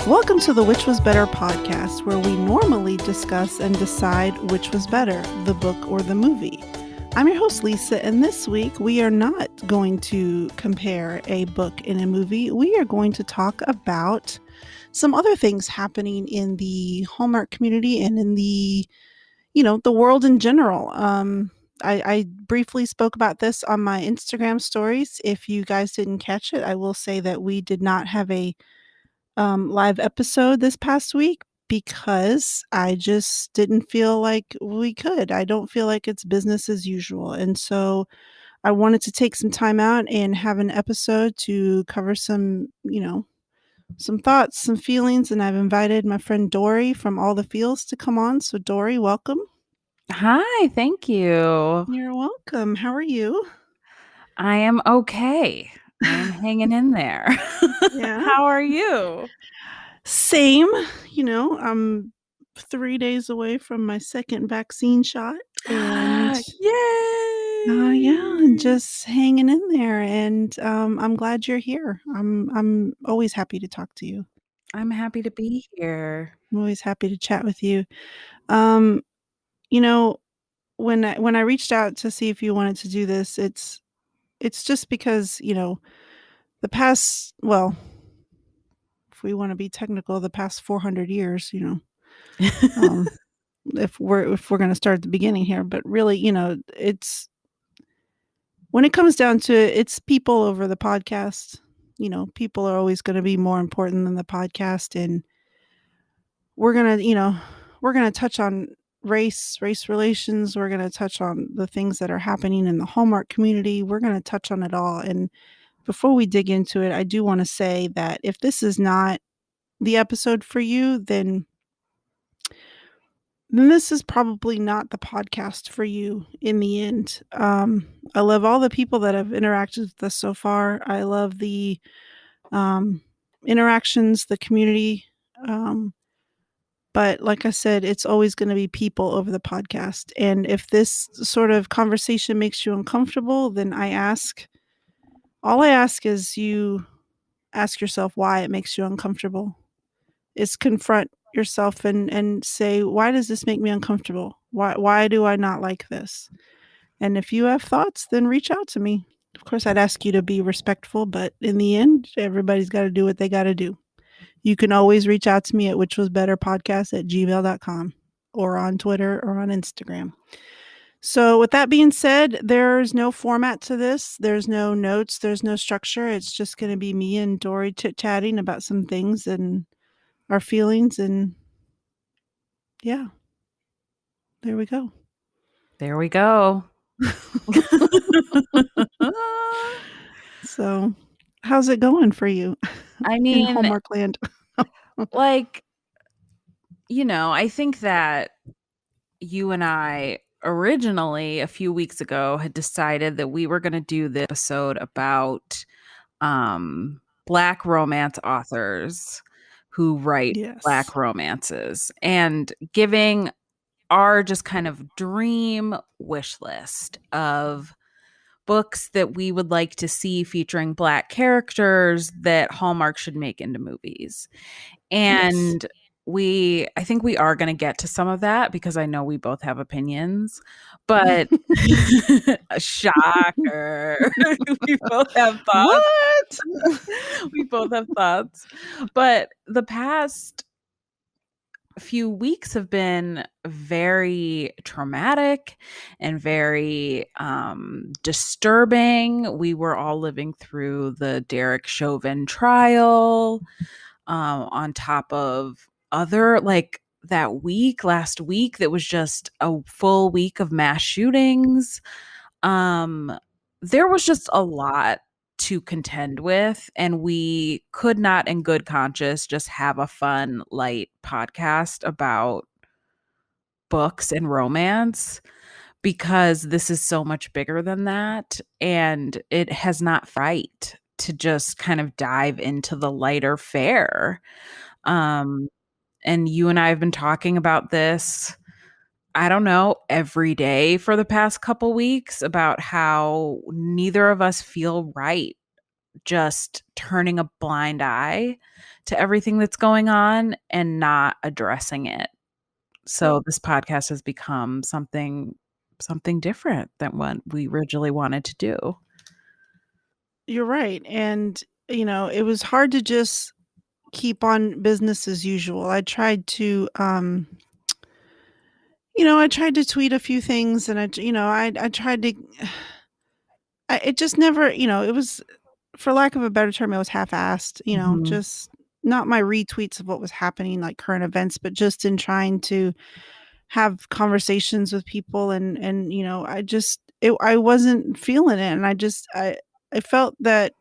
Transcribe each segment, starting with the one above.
Welcome to the Which Was Better podcast, where we normally discuss and decide which was better, the book or the movie. I'm your host, Lisa, and this week we are not going to compare a book and a movie. We are going to talk about some other things happening in the Hallmark community and in the world in general. I briefly spoke about this on my Instagram stories. If you guys didn't catch it, I will say that we did not have a live episode this past week because I just didn't feel like we could. I don't feel like it's business as usual. And so I wanted to take some time out and have an episode to cover some thoughts, some feelings. And I've invited my friend Dory from All the Feels to come on. So Dory, welcome. Hi, thank you. You're welcome. How are you? I am okay. I am hanging in there. Yeah. How are you? Same. I'm 3 days away from my second vaccine shot, and Yay! just hanging in there. And I'm glad you're here. I'm always happy to talk to you. I'm happy to be here. I'm always happy to chat with you. Um, you know, when I reached out to see if you wanted to do this, it's just because the past, well, if we want to be technical, the past 400 years, if we're going to start at the beginning here, but really, it's when it comes down to it, it's people over the podcast. People are always going to be more important than the podcast, and we're going to touch on race relations. We're going to touch on the things that are happening in the Hallmark community. We're going to touch on it all. And before we dig into it, I do want to say that if this is not the episode for you, then this is probably not the podcast for you in the end. I love all the people that have interacted with us so far. I love the interactions, the community. But like I said, it's always going to be people over the podcast. And if this sort of conversation makes you uncomfortable, then all I ask is you ask yourself why it makes you uncomfortable. Is confront yourself and say, why does this make me uncomfortable? Why do I not like this? And if you have thoughts, then reach out to me. Of course, I'd ask you to be respectful, but in the end, everybody's got to do what they got to do. You can always reach out to me at whichwasbetterpodcast@gmail.com or on Twitter or on Instagram. So with that being said, there's no format to this. There's no notes. There's no structure. It's just going to be me and Dory chit-chatting about some things and our feelings, and yeah, there we go. There we go. So how's it going for you I in mean, Hallmark land? I think that you and I originally a few weeks ago had decided that we were going to do this episode about Black romance authors who write Yes. Black romances and giving our just kind of dream wish list of books that we would like to see featuring Black characters that Hallmark should make into movies. And I think we are going to get to some of that because I know we both have opinions, but a shocker. We both have thoughts. What? We both have thoughts. But the past few weeks have been very traumatic and very disturbing. We were all living through the Derek Chauvin trial, on top of other, like that last week that was just a full week of mass shootings. There was just a lot to contend with, and we could not in good conscience just have a fun, light podcast about books and romance, because this is so much bigger than that, and it has not right to just kind of dive into the lighter fare. And you and I have been talking about this, I don't know, every day for the past couple weeks about how neither of us feel right just turning a blind eye to everything that's going on and not addressing it. So this podcast has become something different than what we originally wanted to do. You're right. And, it was hard to just keep on business as usual. I tried to, I tried to tweet a few things and I tried to, it just never, it was, for lack of a better term, it was half-assed, Mhm. just not my retweets of what was happening, like current events, but just in trying to have conversations with people and I wasn't feeling it, and I felt that,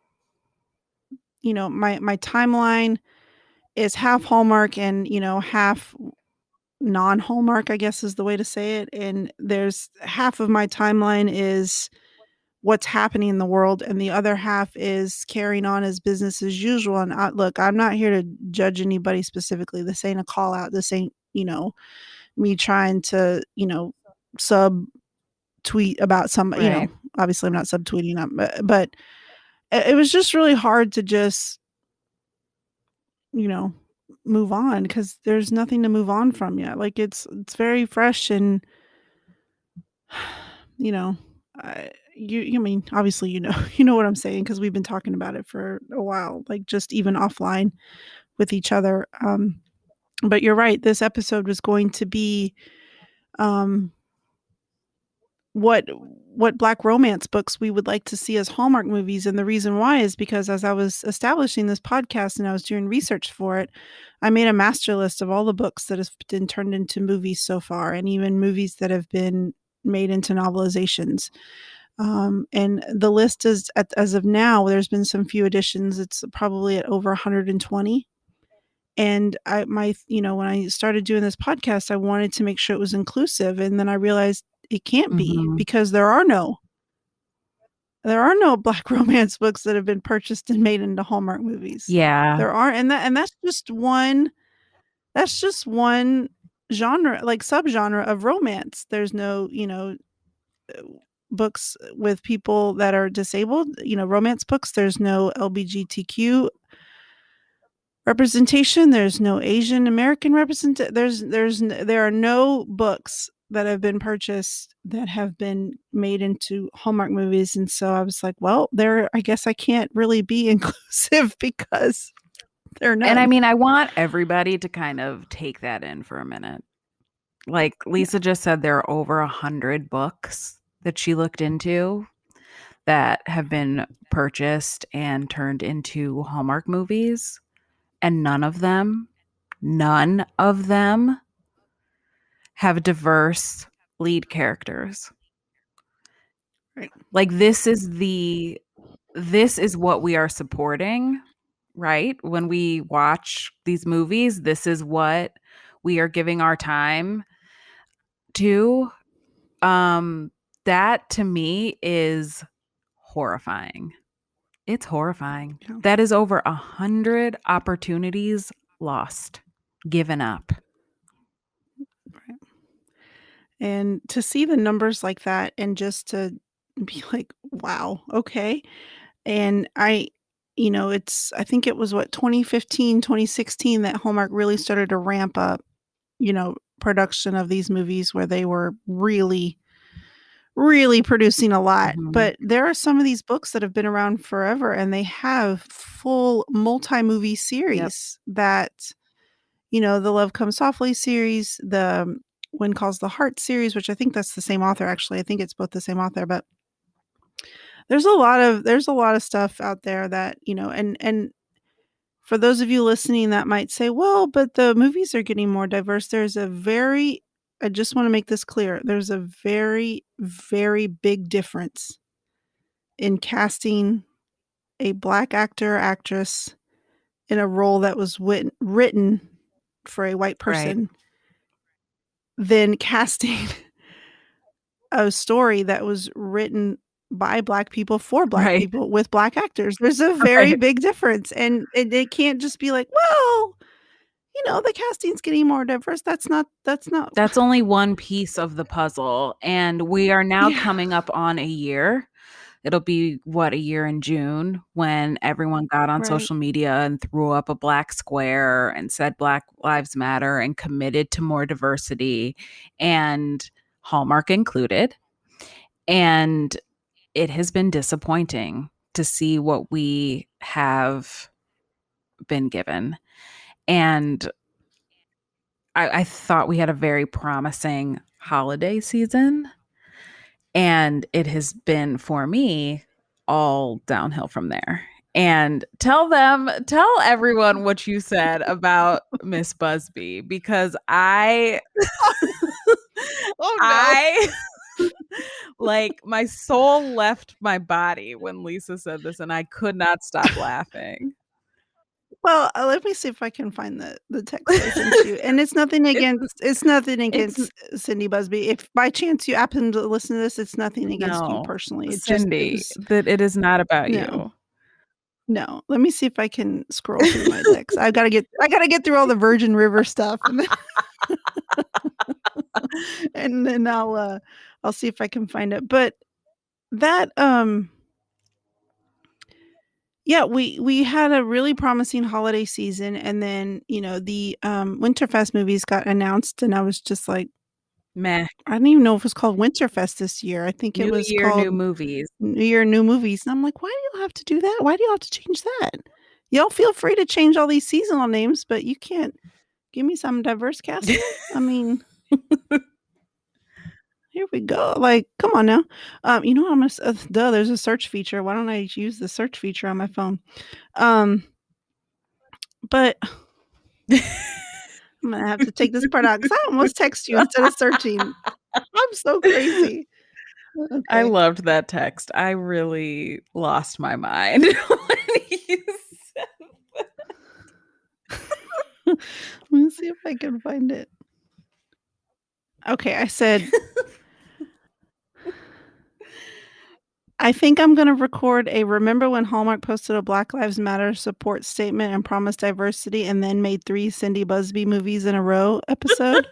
my timeline is half Hallmark and, half non-Hallmark, I guess is the way to say it, and there's half of my timeline is what's happening in the world, and the other half is carrying on as business as usual, and look, I'm not here to judge anybody specifically. This ain't a call out. This ain't, me trying to, sub tweet about Right. obviously I'm not subtweeting them, but it was just really hard to just, you know, move on because there's nothing to move on from yet. Like it's very fresh and you know, I mean obviously you know what I'm saying because we've been talking about it for a while, like just even offline with each other. But you're right. This episode was going to be um what black romance books we would like to see as Hallmark movies, and the reason why is because as I was establishing this podcast and I was doing research for it, I made a master list of all the books that have been turned into movies so far, and even movies that have been made into novelizations. And the list is as of now, there's been some few additions. It's probably at over 120. And when I started doing this podcast, I wanted to make sure it was inclusive. And then I realized it can't be Mhm. because there are no black romance books that have been purchased and made into Hallmark movies. Yeah. There are, and that's just one genre, like subgenre of romance. There's no, uh, books with people that are disabled, romance books. There's no LGBTQ representation. There's no Asian American represent. There are no books that have been purchased that have been made into Hallmark movies, and so I was like, well, there. I guess I can't really be inclusive because there are And I none. mean, I want everybody to kind of take that in for a minute. Like Yeah, Lisa just said, there are over 100 books that she looked into that have been purchased and turned into Hallmark movies. And none of them have diverse lead characters. right. Like this is what we are supporting, right? When we watch these movies, this is what we are giving our time to. Um that to me is horrifying. It's horrifying. Yeah. That is over 100 opportunities lost, given up. Right. And to see the numbers like that and just to be like, wow, okay. And I think it was what 2015, 2016 that Hallmark really started to ramp up, production of these movies where they were really, really producing a lot. Mhm. But there are some of these books that have been around forever and they have full multi-movie Yep. series that, the Love Comes Softly series, the When Calls the Heart series, which I think that's the same author actually. I think it's both the same author, but there's a lot of stuff out there that, and for those of you listening that might say, "Well, but the movies are getting more diverse." I just wanna make this clear. There's a very, very big difference in casting a black actor or actress in a role that was written for a white Right. person than casting a story that was written by Black people for Black Right. people with Black actors. There's a very Right. big difference, and it can't just be like, "Well, the casting's getting more diverse." That's not That's only one piece of the puzzle, and we are now Yeah. coming up on a year it'll be what, a year in June when everyone got on Right. social media and threw up a black square and said Black Lives Matter and committed to more diversity, and Hallmark included. And it has been disappointing to see what we have been given. And I thought we had a very promising holiday season, and it has been for me all downhill from there. And tell everyone what you said about Miss Busby, because Oh no. I like my soul left my body when Lisa said this, and I could not stop laughing. Well, let me see if I can find the text I sent you. And it's nothing It's it's against Cindy Busby. If by chance you happen to listen to this, it's nothing against you no, personally. It Cindy, was that it is not about no. you. No. Let me see if I can scroll through my text. I gotta get through all the Virgin River stuff and then I'll see if I can find it. But that yeah, we had a really promising holiday season, and then, the, Winterfest movies got announced, and I was just like, Meh. I didn't even know if it was called Winterfest this year. I think it New was year, new called movies. New Year, New Movies, and I'm like, "Why do you have to do that? Why do you have to change that? Y'all feel free to change all these seasonal names, but you can't give me some diverse casting?" I mean, here we go. Like, come on now. You know what I'm gonna s duh, there's a search feature. Why don't I use the search feature on my phone? Um, but I'm gonna have to take this part out because I almost text you instead of searching. I'm so crazy. I Okay. loved that text. I really lost my mind when you said Let me see if I can find it. Okay, I said, I think I'm gonna record a remember when Hallmark posted a Black Lives Matter support statement and promised diversity and then made 3 Cindy Busby movies in a row episode?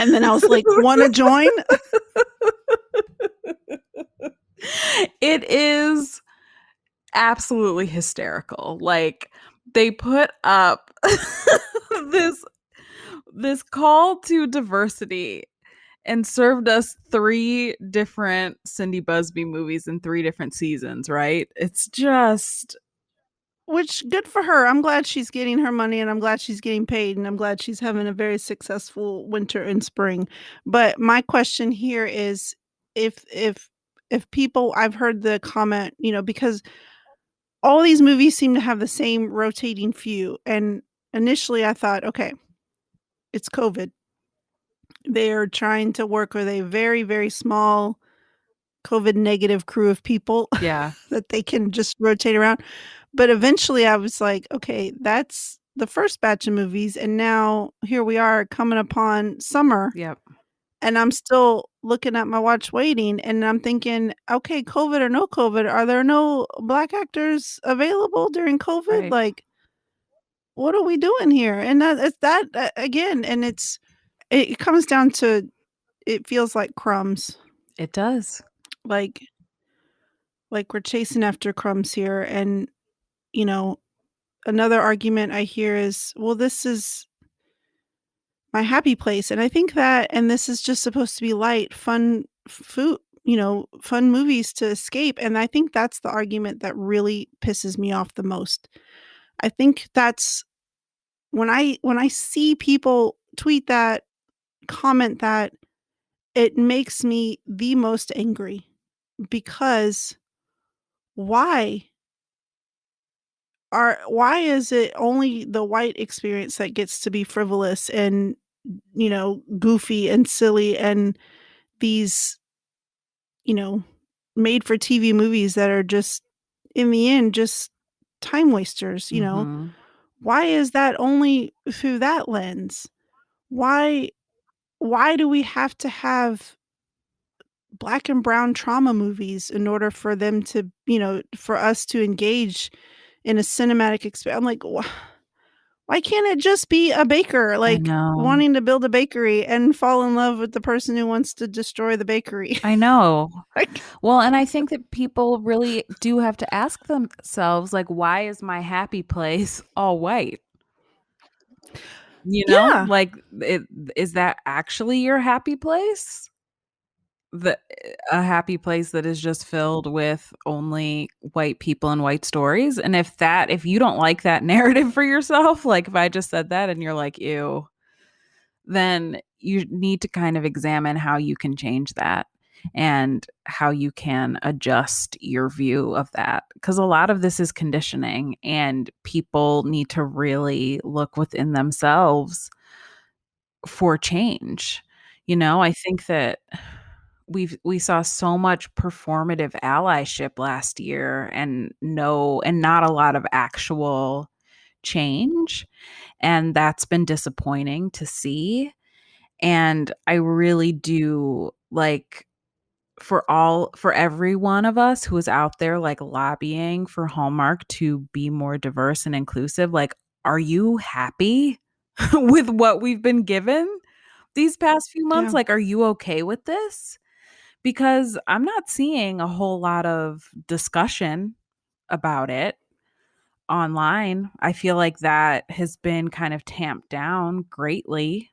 And then I was like, "Wanna join?" it is absolutely hysterical. Like, they put up this this call to diversity and served us 3 different Cindy Busby movies in 3 different seasons, right? It's just Which good for her. I'm glad she's getting her money, and I'm glad she's getting paid, and I'm glad she's having a very successful winter and spring. But my question here is if people I've heard the comment, because all these movies seem to have the same rotating few, and initially I thought, "Okay, it's COVID. They're trying to work with a very, very small COVID negative crew of people yeah, that they can just rotate around." But eventually I was like, "Okay, that's the first batch of movies, and now here we are coming upon summer, yep, and I'm still looking at my watch waiting, and I'm thinking, 'Okay, COVID or no COVID, are there no black actors available during COVID? right. Like, what are we doing here?'" And again, and it comes down to it feels like crumbs. It does. Like we're chasing after crumbs here, and, you know, another argument I hear is, "Well, this is my happy place," and I think that and this is just supposed to be light, fun food, fun movies to escape, and I think that's the argument that really pisses me off the most. I think that's when I see people tweet that, comment that, it makes me the most angry because why? Why is it only the white experience that gets to be frivolous and, goofy and silly and these, you know, made for TV movies that are just in the end just time wasters, you know? Mhm. Why is that only through that lens? Why why do we have to have black and brown trauma movies in order for them to, for us to engage in a cinematic experience? I'm like, Why can't it just be a baker, I like, know. wanting to build a bakery and fall in love with the person who wants to destroy the bakery? I know. Like, Well, and I think that people really do have to ask themselves, like, why is my happy place all white? You know? yeah. Like, it is that actually your happy place? The A happy place that is just filled with only white people and white stories? And if you don't like that narrative for yourself, like, if I just said that and you're like, "Ew," then you need to kind of examine how you can change that and how you can adjust your view of that. Because a lot of this is conditioning, and people need to really look within themselves for change. I think that we saw so much performative allyship last year, and not a lot of actual change, and that's been disappointing to see. And I really do, like, for every one of us who is out there, like, lobbying for Hallmark to be more diverse and inclusive, like, are you happy with what we've been given these past few months? Yeah. Like, are you okay with this? Because I'm not seeing a whole lot of discussion about it online. I feel like that has been kind of tamped down greatly.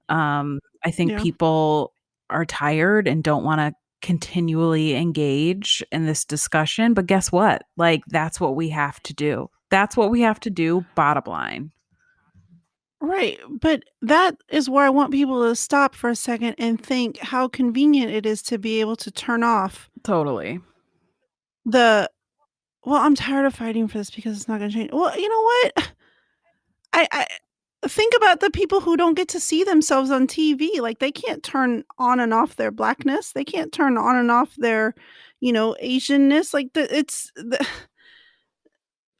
I think Yeah. people are tired and don't wanna continually engage in this discussion, but guess what? Like, that's what we have to do. That's what we have to do, bottom line. Right, but that is where I want people to stop for a second and think how convenient it is to be able to turn off Totally. the, "Well, I'm tired of fighting for this because it's not gonna change." Well, you know what? I think about the people who don't get to see themselves on TV, like, they can't turn on and off their blackness, they can't turn on and off their, Asianness, like, the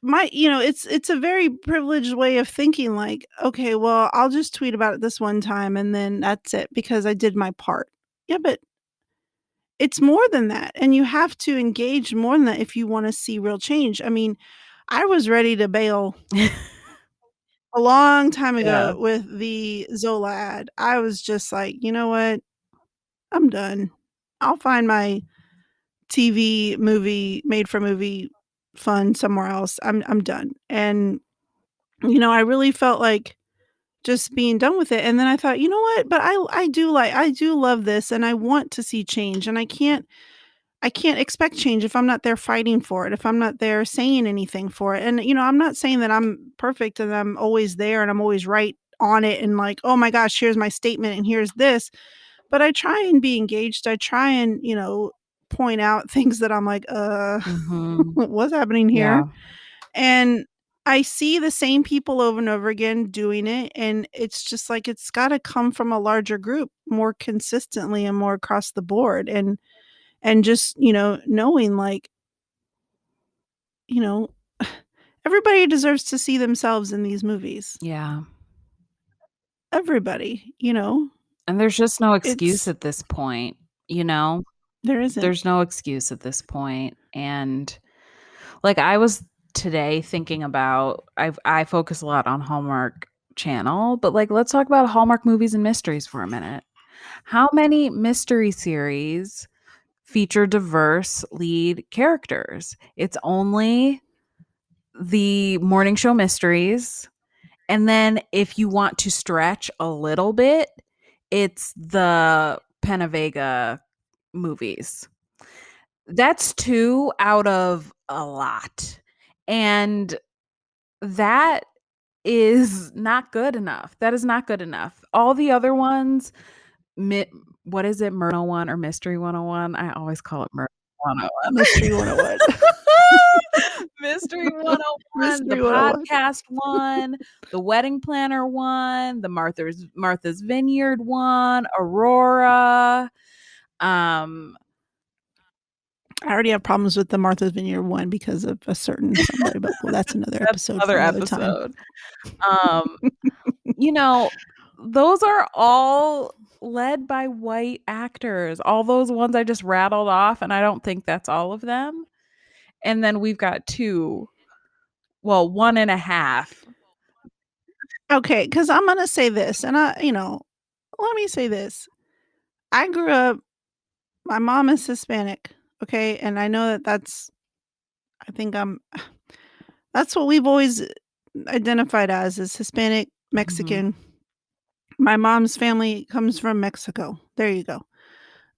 it's a very privileged way of thinking, like, "Okay, well, I'll just tweet about it this one time, and then that's it because I did my part." Yeah, but it's more than that, and you have to engage more than that if you wanna see real change. I mean, I was ready to bail a long time Yeah. ago with the Zola ad. I was just like, "You know what? I'm done. I'll find my TV, movie, made for movie fun somewhere else. I'm done." And, I really felt like just being done with it, and then I thought, "You know what? But I do love this, and I want to see change, and I can't expect change if I'm not there fighting for it, if I'm not there saying anything for it." And, I'm not saying that I'm perfect and I'm always there and I'm always right on it and like, "Oh my gosh, here's my statement and here's this." But I try and be engaged. I try and, point out things that I'm like, Mhm. what's happening here?" Yeah. And I see the same people over and over again doing it, and it's just like it's gotta come from a larger group more consistently and more across the board, and just, knowing, like, you know, everybody deserves to see themselves in these movies. Yeah. Everybody, And there's just no excuse it's at this point, you know? there isn't. There's no excuse at this point, and, like, I was today thinking about I focus a lot on Hallmark Channel, but, like, let's talk about Hallmark movies and mysteries for a minute. How many mystery series feature diverse lead characters? It's only the morning show mysteries, and then if you want to stretch a little bit, it's the Penavega movies. That's 2 out of a lot, and that is not good enough. That is not good enough. All the other ones, mi what is it, Murder 101 or Mystery 101? I always call it Murder 101. Mystery 101. Mystery 101, the Mystery 101. podcast one, the wedding planner one, the Martha's Vineyard one, Aurora, um, I already have problems with the Martha's Vineyard one because of a certain somebody, but, well, that's another that's episode for another another time. episode. Um, you know, those are all led by white actors. All those ones I just rattled off, and I don't think that's all of them. And then we've got 2, well, 1 and a half Okay, because I'm gonna say this, and let me say this. I grew up. My mom is Hispanic. Okay, and I know that that's. I think I'm. That's what we've always identified as is Hispanic, Mhm. Mexican. My mom's family comes from Mexico. There you go.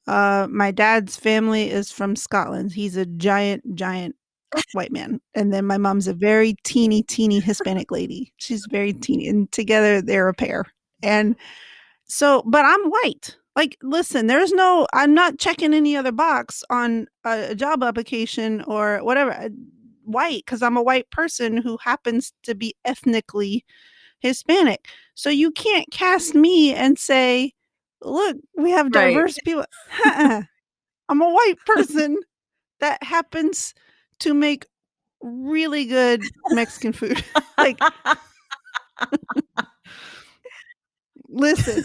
My dad's family is from Scotland. He's a giant, giant white man. And then my mom's a very teeny, teeny Hispanic lady. She's very teeny. And together they're a pair. And so, but I'm white. Like, listen, I'm not checking any other box on a job application or whatever. White, because I'm a white person who happens to be ethnically Hispanic. So you can't cast me and say, look, we have Right. diverse people. I'm a white person that happens to make really good Mexican food. Like, listen,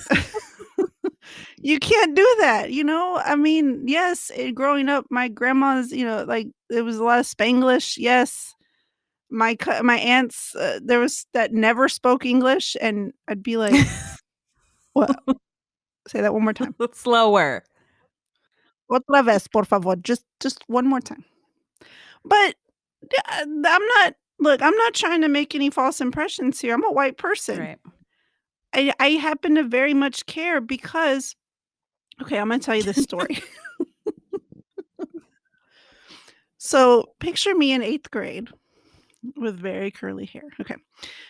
you can't do that. I mean, yes, growing up, my grandma's, like there was a lot of Spanglish. Yes, my aunts, there was that never spoke English, and I'd be like, "What? Say that one more time. Slower. Otra vez, por favor. Just one more time." But I'm not. Look, I'm not trying to make any false impressions here. I'm a white person. Right. I happen to very much care because okay, I'm gonna tell you this story. So picture me in 8th grade with very curly hair. Okay.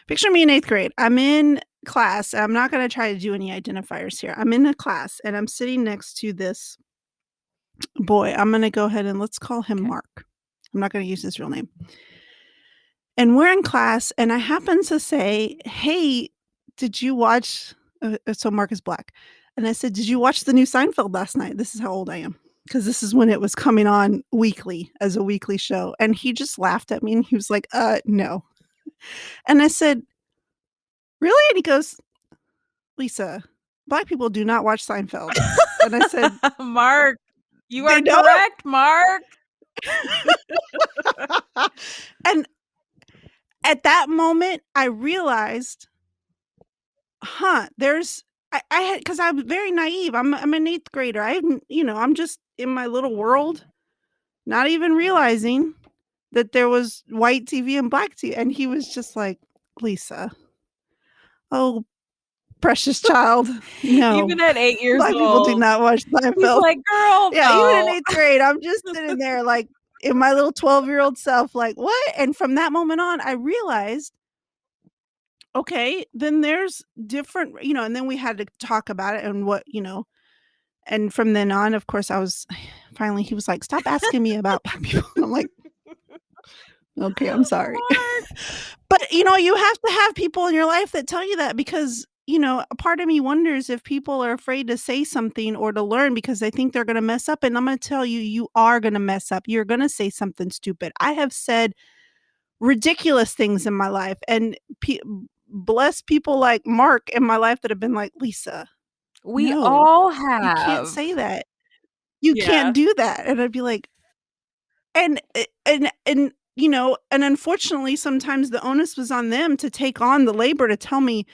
Picture me in 8th grade. I'm in class. I'm not gonna try to do any identifiers here. I'm in a class and I'm sitting next to this boy. I'm gonna go ahead and let's call him Okay. Mark. I'm not gonna use his real name. And we're in class, and I happen to say, "Hey, did you watch" so Mark is black. And I said, "Did you watch the new Seinfeld last night?" This is how old I am, because this is when it was coming on weekly as a weekly show. And he just laughed at me, and he was like, no." And I said, "Really?" And he goes, "Lisa, black people do not watch Seinfeld." And I said, Mark, you "They are don't?" correct, Mark. And at that moment, I realized there's I had because I'm very naive. I'm an 8th grader. I'm just in my little world, not even realizing that there was white TV and black TV. And he was just like, "Lisa, oh, precious child, no, Even at 8 years black people do old, not watch he's Seinfeld." like, "Girl, Yeah, even in no." 8th grade, I'm just sitting there like in my little 12-year-old self, like, "What?" And from that moment on, I realized, okay, then there's different, and then we had to talk about it and and from then on, of course, I was finally he was like, "Stop asking me about black people." And I'm like, "Okay, I'm sorry." Mark. But, you have to have people in your life that tell you that because, a part of me wonders if people are afraid to say something or to learn because they think they're gonna mess up, and I'm gonna tell you, you are gonna mess up. You're gonna say something stupid. I have said ridiculous things in my life, and bless people like Mark in my life that have been like, "Lisa, We no, all you can't say have. that. You can't Yeah. do that." And I'd be like, and unfortunately, sometimes the onus was on them to take on the labor to tell me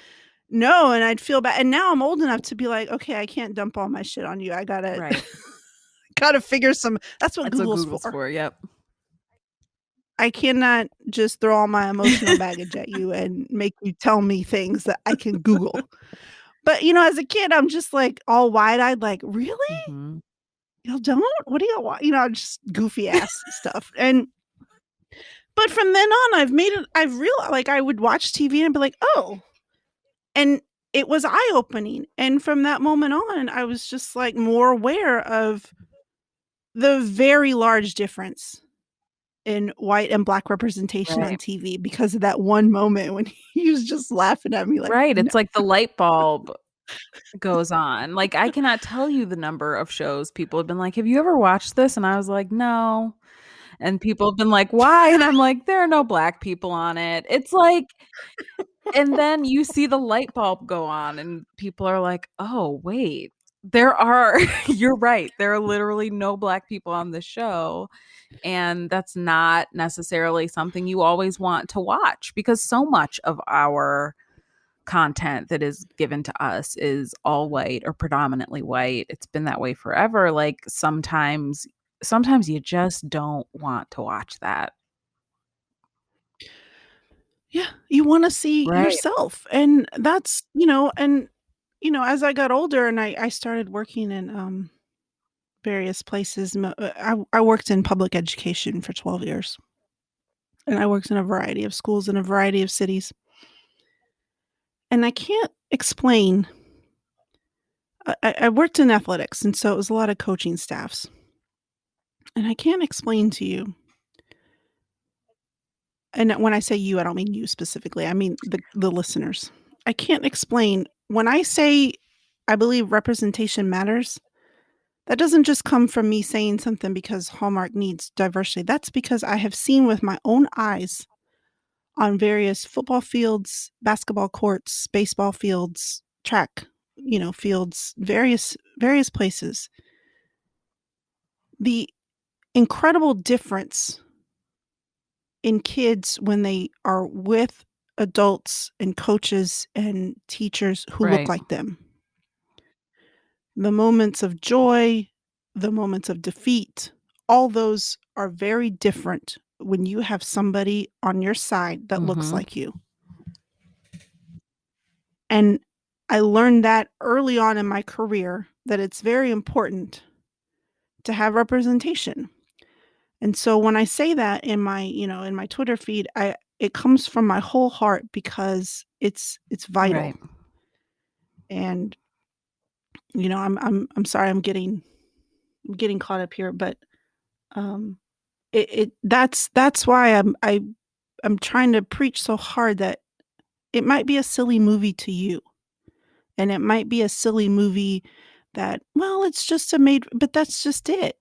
no, and I'd feel bad. And now I'm old enough to be like, "Okay, I can't dump all my shit on you. I gotta Right. gotta figure some." That's what That's what Google's Google's for. for, yep. I cannot just throw all my emotional baggage at you and make you tell me things that I can Google. But, as a kid, I'm just, like, all wide-eyed, like, "Really? Mhm. Y'all don't? What do y'all want?" Just goofy ass stuff. But from then on, I've realized, like, I would watch TV and be like, "Oh." And it was eye-opening, and from that moment on, I was just, like, more aware of the very large difference in white and black representation on Right. TV because of that one moment when he was just laughing at me like, Right, "No." it's like the light bulb goes on. Like, I cannot tell you the number of shows people have been like, "Have you ever watched this?" And I was like, "No." And people have been like, "Why?" And I'm like, "There are no black people on it." It's like and then you see the light bulb go on and people are like, "Oh, wait. There are" you're right, there are literally no black people on the show, and that's not necessarily something you always want to watch because so much of our content that is given to us is all white or predominantly white. It's been that way forever. Like sometimes you just don't want to watch that. Yeah, you wanna see Right. yourself, and that's as I got older and I started working in, various places, I worked in public education for 12 years, and I worked in a variety of schools in a variety of cities, and I can't explain I worked in athletics, and so it was a lot of coaching staffs, and I can't explain to you and when I say you, I don't mean you specifically, I mean the listeners. I can't explain when I say I believe representation matters, that doesn't just come from me saying something because Hallmark needs diversity. That's because I have seen with my own eyes on various football fields, basketball courts, baseball fields, track, fields, various places. The incredible difference in kids when they are with adults and coaches and teachers who look Right. like them. The moments of joy, the moments of defeat, all those are very different when you have somebody on your side that looks Mhm. like you. And I learned that early on in my career that it's very important to have representation. And so when I say that in my Twitter feed, it comes from my whole heart because it's vital. Right. And I'm sorry I'm getting caught up here, but um that's why I'm trying to preach so hard that it might be a silly movie to you. And it might be a silly movie that, well, it's just but that's just it.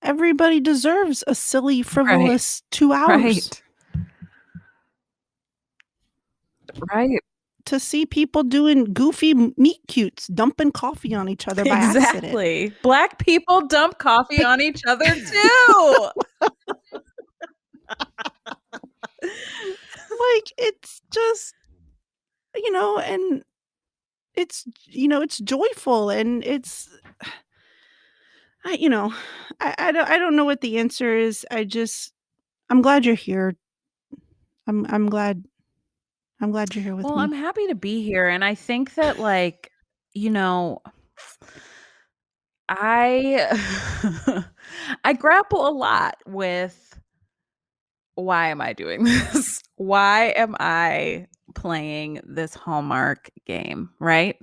Everybody deserves a silly, Right. frivolous 2 hours Right. Right. to see people doing goofy meet cutes, dumping coffee on each other by accident. Exactly. Black people dump coffee Like on each other too. like, it's just, and it's joyful and it's I you know, I don't know what the answer is. I'm glad you're here. I'm glad you're here with Well, I'm me. happy to be here, and I think that, like, you know, I I grapple a lot with why am I doing this? Why am I playing this Hallmark game, right?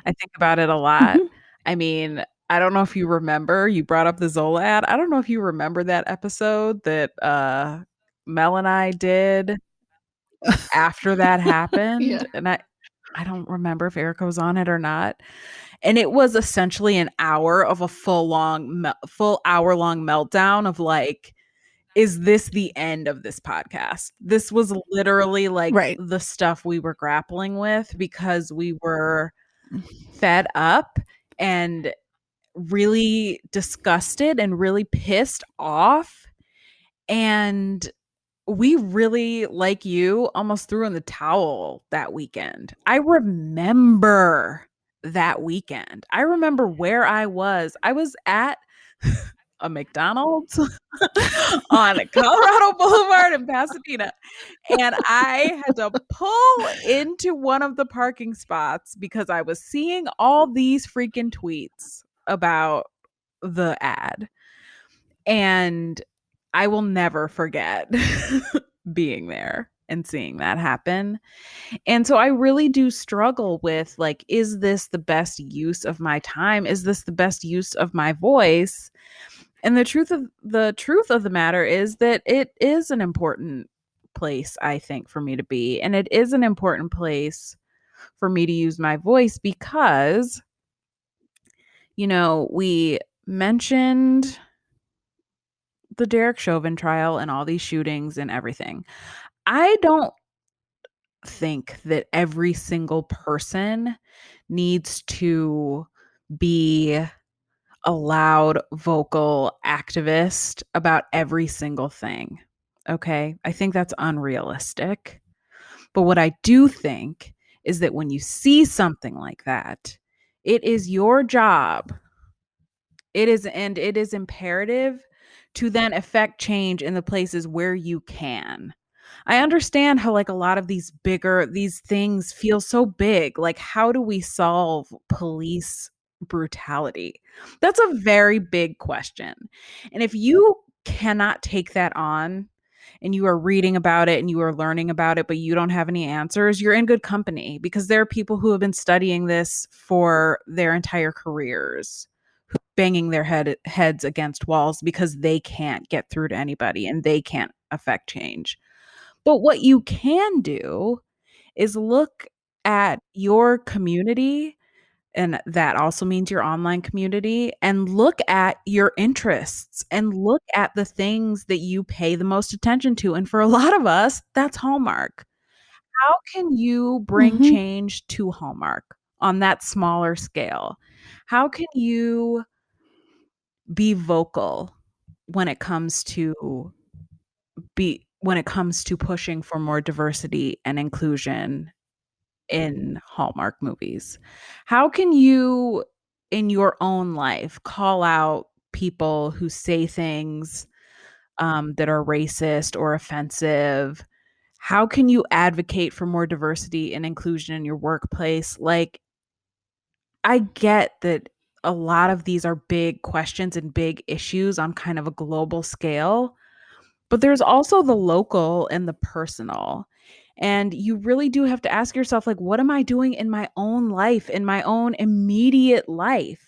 I think about it a lot. Mhm. I mean, I don't know if you remember, you brought up the Zola ad. I don't know if you remember that episode that Mel and I did after that Yeah. happened, and I don't remember if Erica was on it or not. And it was essentially an hour of a full hour long meltdown of like, is this the end of this podcast? This was literally like Right. the stuff we were grappling with because we were fed up and really disgusted and really pissed off. And we really, like you, almost threw in the towel that weekend. I remember that weekend. I remember where I was. I was at a McDonald's on Colorado Boulevard in Pasadena, and I had to pull into one of the parking spots because I was seeing all these freaking tweets about the ad. And I will never forget being there and seeing that happen. And so I really do struggle with like, is this the best use of my time? Is this the best use of my voice? And the truth of the matter is that it is an important place, I think, for me to be. And it is an important place for me to use my voice because, we mentioned the Derek Chauvin trial and all these shootings and everything. I don't think that every single person needs to be a loud, vocal activist about every single thing. Okay. I think that's unrealistic. But what I do think is that when you see something like that, it is your job. It is imperative to then affect change in the places where you can. I understand how like a lot of these things feel so big. Like how do we solve police brutality? That's a very big question. And if you cannot take that on and you are reading about it and you are learning about it but you don't have any answers, you're in good company because there are people who have been studying this for their entire careers banging their heads against walls because they can't get through to anybody and they can't affect change. But what you can do is look at your community, and that also means your online community, and look at your interests and look at the things that you pay the most attention to. And for a lot of us, that's Hallmark. How can you bring Mm-hmm. change to Hallmark on that smaller scale? How can you be vocal when it comes to pushing for more diversity and inclusion in Hallmark movies? How can you in your own life call out people who say things that are racist or offensive? How can you advocate for more diversity and inclusion in your workplace? Like, I get that a lot of these are big questions and big issues on kind of a global scale, but there's also the local and the personal. And you really do have to ask yourself, like, what am I doing in my own life, in my own immediate life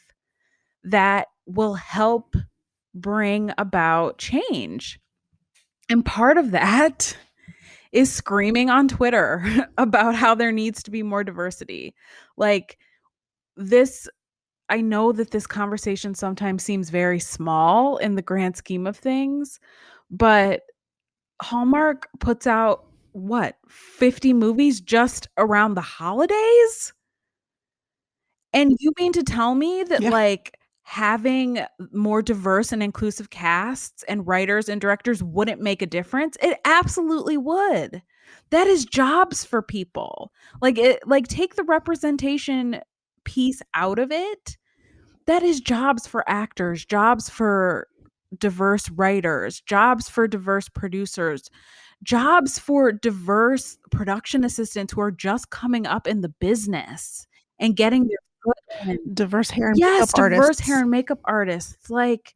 that will help bring about change? And part of that is screaming on Twitter about how there needs to be more diversity. Like, this I know that this conversation sometimes seems very small in the grand scheme of things, but Hallmark puts out what, 50 movies just around the holidays? And you mean to tell me that Yeah. like having more diverse and inclusive casts and writers and directors wouldn't make a difference? It absolutely would. That is jobs for people. Like take the representation piece out of it, that is jobs for actors, jobs for diverse writers, jobs for diverse producers, jobs for diverse production assistants who are just coming up in the business and getting their foot in. Diverse hair and makeup Yes, diverse hair artists. and makeup artists. Like,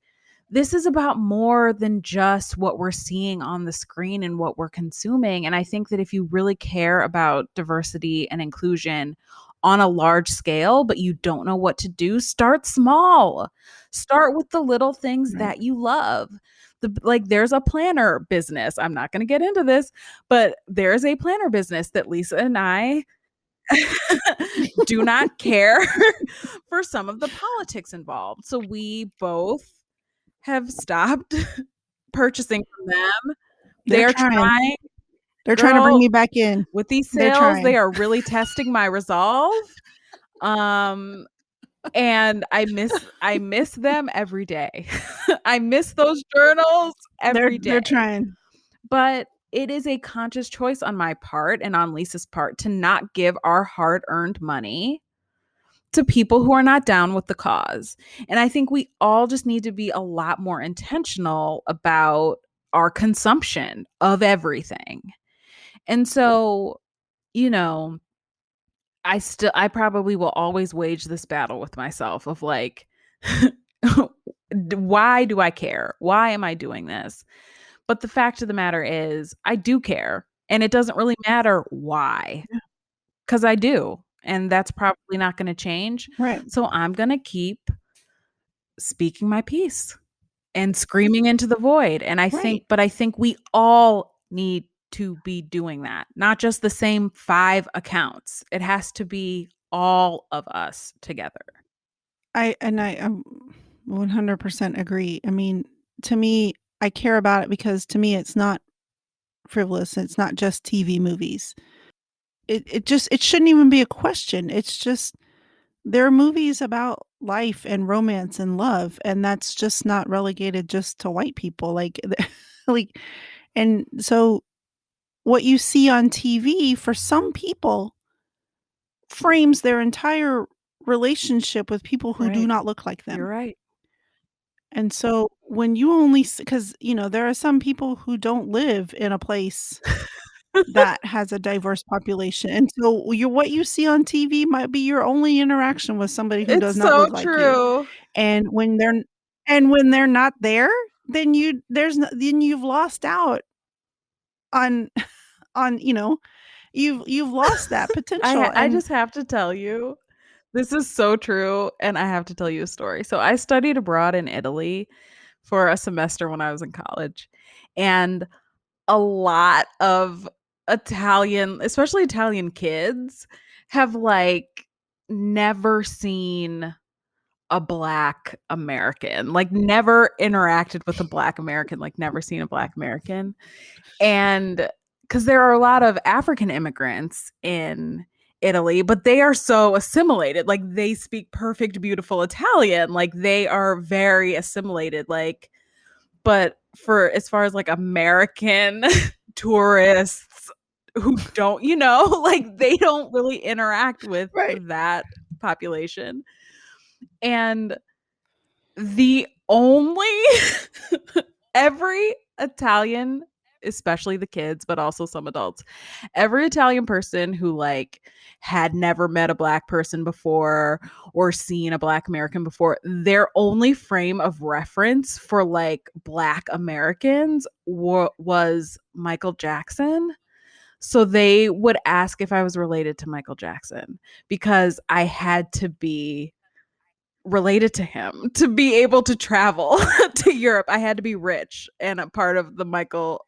this is about more than just what we're seeing on the screen and what we're consuming. And I think that if you really care about diversity and inclusion on a large scale, but you don't know what to do, start small. Start with the little things Right. that you love. Like there's a planner business. I'm not going to get into this, but there's a planner business that Lisa and I do not care for some of the politics involved. So we both have stopped purchasing from them. They They're are trying. trying, They're trying to bring girl, me back in. with these They're sales, they trying. are really testing my resolve. Um and I miss them every day. I miss those journals every They're day. trying. But it is a conscious choice on my part and on Lisa's part to not give our hard-earned money to people who are not down with the cause. And I think we all just need to be a lot more intentional about our consumption of everything. And so, you know, I probably will always wage this battle with myself of like why do I care? Why am I doing this? But the fact of the matter is I do care, and it doesn't really matter why, Yeah. cuz I do. And that's probably not going to change. Right. So I'm going to keep speaking my piece and screaming into the void. And Right. I think we all need to be doing that, not just the same 5 accounts. It has to be all of us together. I 100% agree. I mean, to me, I care about it because to me it's not frivolous. It's not just TV movies. It shouldn't even be a question. It's just there are movies about life and romance and love, and that's just not relegated just to white people. Like like and so what you see on TV for some people frames their entire relationship with people who do Right. not look like You're them. right. And so when you only because there are some people who don't live in a place that has a diverse population, and so what you see on TV might be your only interaction with somebody who It's does not so look like you. true. And when they're not there, then you've lost out on on you've lost that potential. I And just have to tell you, this is so true, and I have to tell you a story. So I studied abroad in Italy for a semester when I was in college, and a lot of Italian, especially Italian kids, have like never seen a Black American, like never interacted with a Black American, like never seen a Black American. And because there are a lot of African immigrants in Italy, but they are so assimilated. Like they speak perfect, beautiful Italian. Like they are very assimilated. Like, but for as far as like American tourists who don't, like they don't really interact with right. that population. And the only every Italian, especially the kids, but also some adults, every Italian person who like had never met a Black person before or seen a Black American before, their only frame of reference for like Black Americans was Michael Jackson. So they would ask if I was related to Michael Jackson because I had to be related to him to be able to travel to Europe. I had to be rich and a part of Michael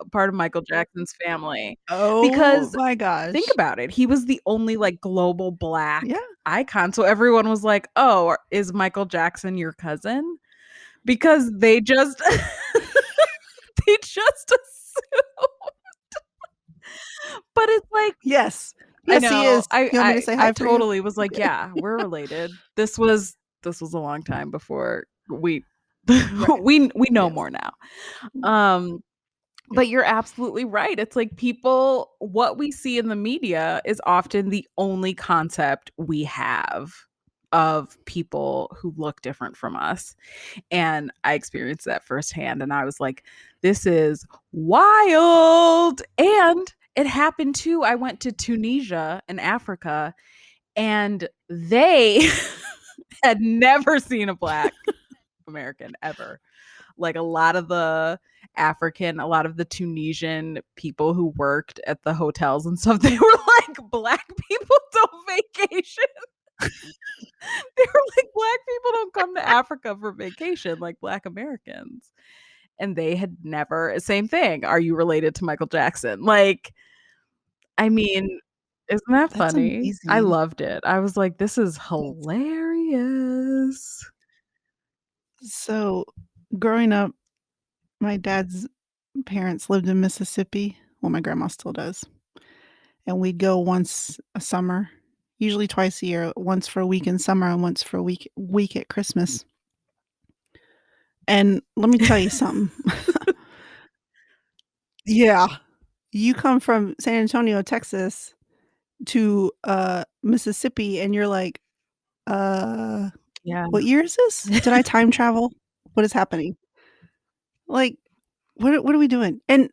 Jackson's family. Oh Because my think gosh. about it, he was the only like global Yeah. Black icon. So everyone was like, "Oh, is Michael Jackson your cousin?" Because they just assume. But it's like Yes. I Yes, he know. is. You want me to say I hi for you? totally was like, Okay. yeah, we're related. This was a long time before we Right. we know Yes. more now. Um Yeah. but you're absolutely right. It's like people what we see in the media is often the only concept we have of people who look different from us. And I experienced that firsthand. And I was like, this is wild. And it happened too. I went to Tunisia in Africa, and they had never seen a Black American ever. Like a lot of the Tunisian people who worked at the hotels and stuff, they were like, Black people don't vacation. They were like, Black people don't come to Africa for vacation like Black Americans. And they had never, same thing. Are you related to Michael Jackson? Like, I mean, isn't that That's funny? I amazing. loved it. I was like, this is That's hilarious. so growing up, my dad's parents lived in Mississippi. Well, my grandma still does. And we'd go once a summer, usually twice a year, once for a week in summer and once for a week at Christmas. And let me tell you something. Yeah. You come from San Antonio, Texas to Mississippi and you're like, uh Yeah. what year is this? Did I time travel? What is happening? Like, what are we doing? And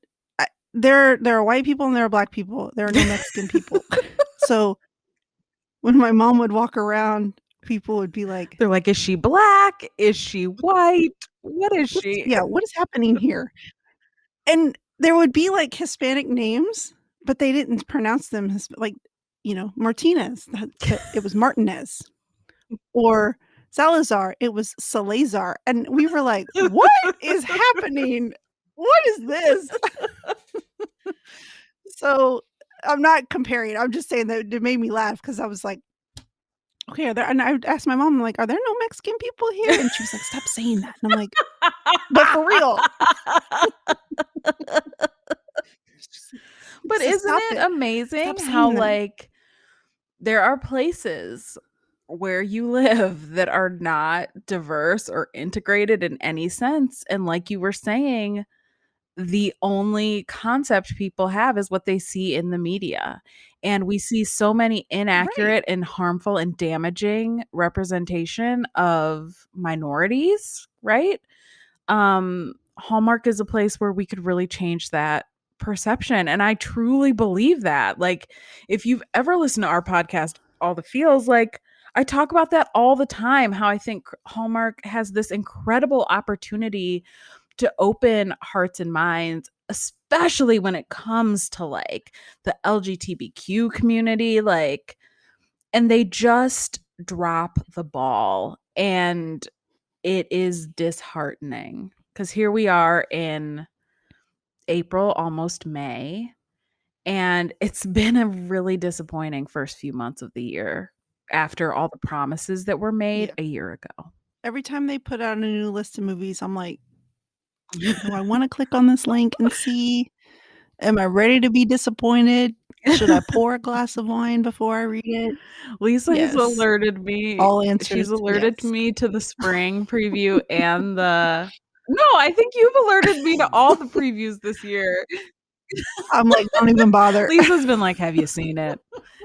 there are white people and there are Black people. There are no Mexican people. So when my mom would walk around, people would be like, They're like, is she Black? Is she white? What is she? what is happening here?" And there would be like Hispanic names, but they didn't pronounce them like, Martinez. It was Martinez, or Salazar. It was Salazar, and we were like, "What is happening? What is this?" So I'm not comparing. I'm just saying that it made me laugh because I was like, "Okay, are there?" And I would ask my mom, I'm like, "Are there no Mexican people here?" And she was like, "Stop saying that." And I'm like, "But for real." But She said, isn't "Stop it it. amazing Stop how saying that." like there are places where you live that are not diverse or integrated in any sense, and like you were saying, the only concept people have is what they see in the media. And we see so many Right. inaccurate and harmful and damaging representation of minorities, right? Hallmark is a place where we could really change that perception. And I truly believe that. Like, if you've ever listened to our podcast, All the Feels, like, I talk about that all the time, how I think Hallmark has this incredible opportunity to open hearts and minds, especially when it comes to like the LGBTQ community. Like, and they just drop the ball. And it is disheartening because here we are in April, almost May, and it's been a really disappointing first few months of the year after all the promises that were made Yeah. a year ago. Every time they put out a new list of movies, I'm like, do I want to click on this link and see? Am I ready to be disappointed? Should I pour a glass of wine before I read it? Lisa has Yes. alerted me. All She's answers alerted yes. me to the spring preview and the No, I think you've alerted me to all the previews this year. I'm like, don't even bother. Lisa's been like, "Have you seen it?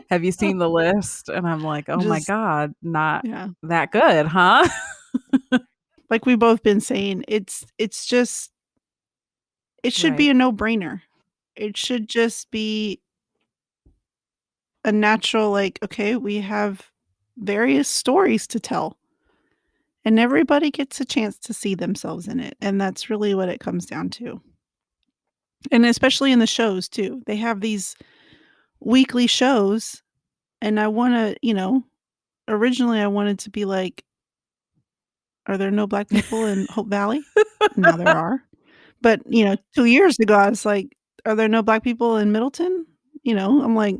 Have you seen the list?" And I'm like, "Oh my Just god, not yeah. that good, huh?" Like we've both been saying, it's just it should be Right. a no-brainer. It should just be a natural like, okay, we have various stories to tell. And everybody gets a chance to see themselves in it, and that's really what it comes down to. And especially in the shows too. They have these weekly shows, and I wanna, originally I wanted to be like, "Are there no black people in Hope Valley?" Now there are. But, 2 years ago, I was like, "Are there no black people in Middleton?" I'm like,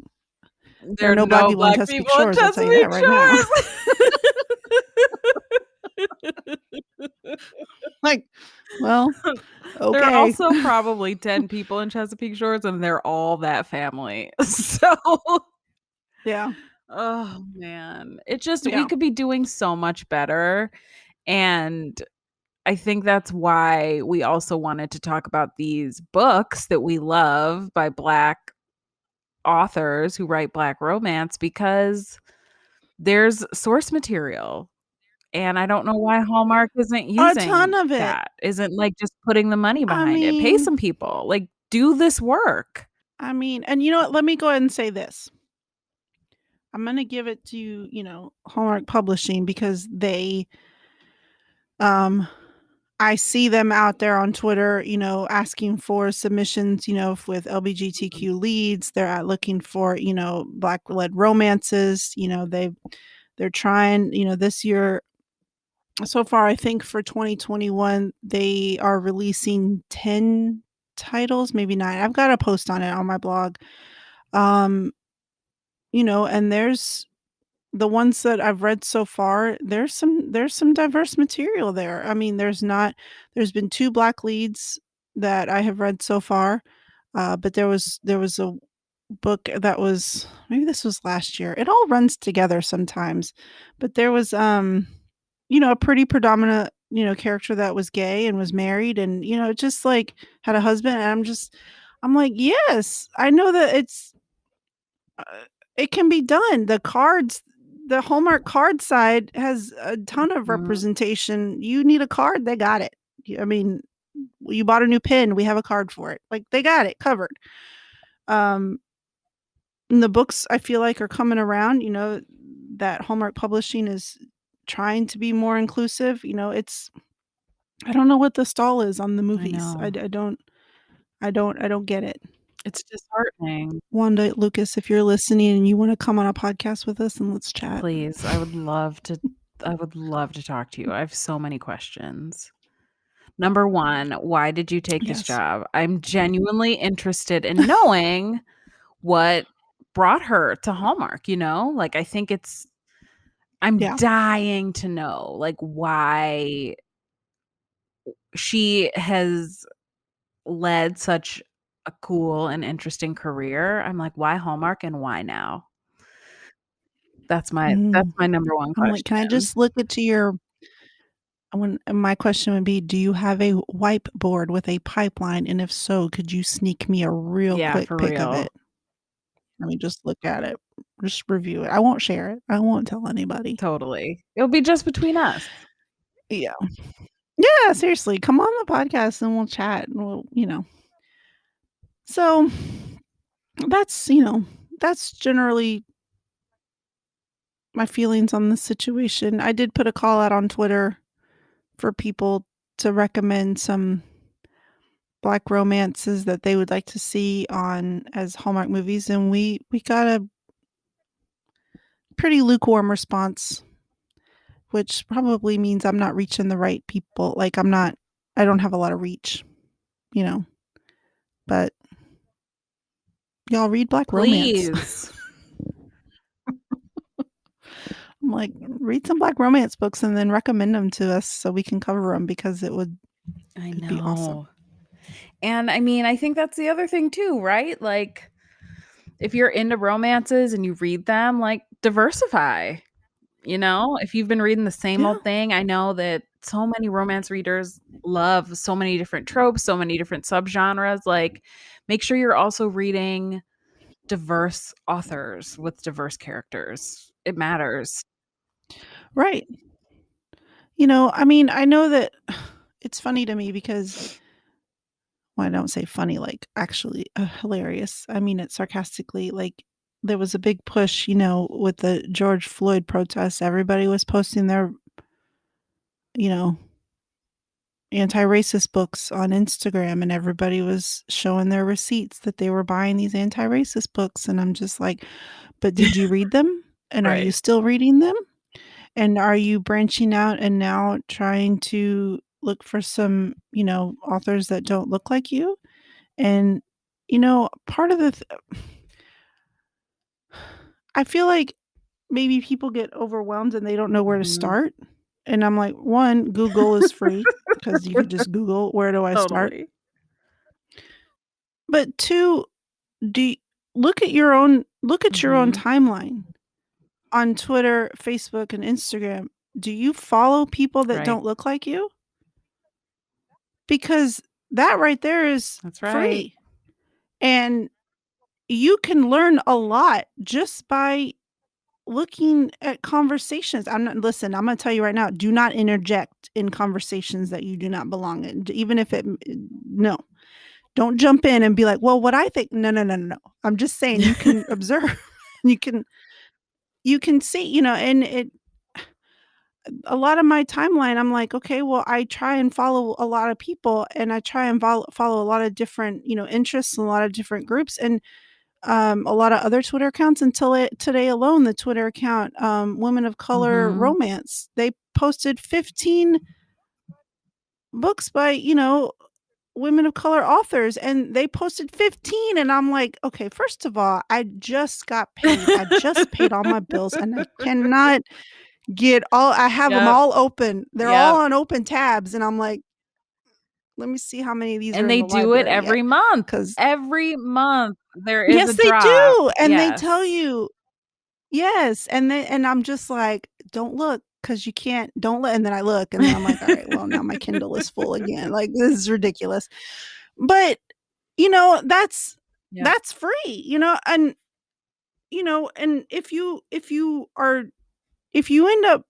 "There There are are no black no people in black Chesapeake people in Shores, I'll tell you that Chesapeake right now." Shores. Like, "Well, There are okay." also probably 10 people in Chesapeake Shores, and they're all that family. So, Yeah, oh, man. It just we yeah. could be doing so much better, and I think that's why we also wanted to talk about these books that we love by Black authors who write Black romance because there's source material. And I don't know why Hallmark isn't A ton using of it. that, isn't, like, just putting the money I behind it. Pay mean some people, like, do this work. and you know what? Let me go ahead and say this. I'm gonna give it to, Hallmark Publishing because um I see them out there on Twitter, asking for submissions, with Mhm. LGBTQ leads. They're out looking for, black-led romances. They're trying, this year so far, I think for 2021, they are releasing 10 titles, maybe 9. I've got a post on it on my blog. Um, and there's the ones that I've read so far, there's some diverse material there. I mean, there's been 2 black leads that I have read so far, but there was a book that was maybe this was last year. It all runs together sometimes, but there was, a pretty predominant, character that was gay and was married and, just, like, had a husband, and I'm like, "Yes, I know that uh, it can be done." The Hallmark card side has a ton of Mhm. representation. You need a card, they got it. I mean, you bought a new pen, we have a card for it. Like, they got it covered. Um, and the books I feel like are coming around, that Hallmark Publishing is trying to be more inclusive. It's I don't know what the stall is on the I movies. know. I don't get it. It's disheartening. Wanda Lucas, if you're listening and you wanna come on a podcast with us and let's chat. Please, I would love to talk to you. I have so many questions. Number 1, why did you take this Yes. job? I'm genuinely interested in knowing what brought her to Hallmark, you know? Like, I think I'm Yeah. dying to know, like, why she has led such a cool and interesting career. I'm like, "Why Hallmark and why now?" That's Mm. my number 1 I'm like, "Can I question. just look into your" my question would be, do you have a whiteboard with a pipeline? And if so, could you sneak me a real Yeah, quick for pic of real. it? Let me just look at it. Just review it. I won't share it. I won't tell anybody. Totally. It'll be just between us. Yeah. Yeah, seriously. Come on the podcast and we'll chat and we'll. So that's generally my feelings on the situation. I did put a call out on Twitter for people to recommend some Black romances that they would like to see on as Hallmark movies, and we got a pretty lukewarm response, which probably means I'm not reaching the right people. Like I don't have a lot of reach, you know. But y'all read Black romance. Please. I'm like, read some Black romance books and then recommend them to us so we can cover them because it'd be awesome. And I mean, I think that's the other thing too, right? Like, if you're into romances and you read them, like, diversify. If you've been reading the same Yeah. old thing, I know that so many romance readers love so many different tropes, so many different subgenres. Like, make sure you're also reading diverse authors with diverse characters. It matters. Right. I mean, I know that it's funny to me because well, I don't say funny, like actually hilarious. I mean it sarcastically. Like there was a big push, with the George Floyd protests. Everybody was posting their, you know, anti-racist books on Instagram and everybody was showing their receipts that they were buying these anti-racist books. And I'm just like, but did you read them? And are you Right. still reading them? And are you branching out and now trying to look for some, authors that don't look like you? And, part of I feel like maybe people get overwhelmed and they don't know where to Mhm. start. And I'm like, one, Google is free because you could just Google, where do I start? Totally. But two, do you, look at your own Mhm. timeline on Twitter, Facebook, and Instagram. Do you follow people that Right. don't look like you? Because that right there is That's right. free. And you can learn a lot just by looking at conversations. I'm gonna tell you right now, do not interject in conversations that you do not belong in. Even if no. Don't jump in and be like, "Well, what I think." No, no, no, no, no. I'm just saying you can observe. You can see, and a lot of my timeline, I'm like, okay, well, I try and follow a lot of people and I try and follow a lot of different, interests and a lot of different groups and a lot of other Twitter accounts until today alone, the Twitter account, Women of Color Mhm. Romance, they posted 15 books by, women of color authors and they posted 15 and I'm like, okay, first of all, I just got paid. I just paid all my bills and I cannot I have them Yep. all open. They're all Yep. on open tabs and I'm like, let me see how many of these are And in they the do it library yet. every month. Cuz Every month there is a yes, they drop. do. And they tell Yes. you, yes. And I'm just like, don't look cuz you can't don't let and then I look and then I'm like, all right, well, now my Kindle is full again. Like this is ridiculous. But that's Yep. free, and and if you end up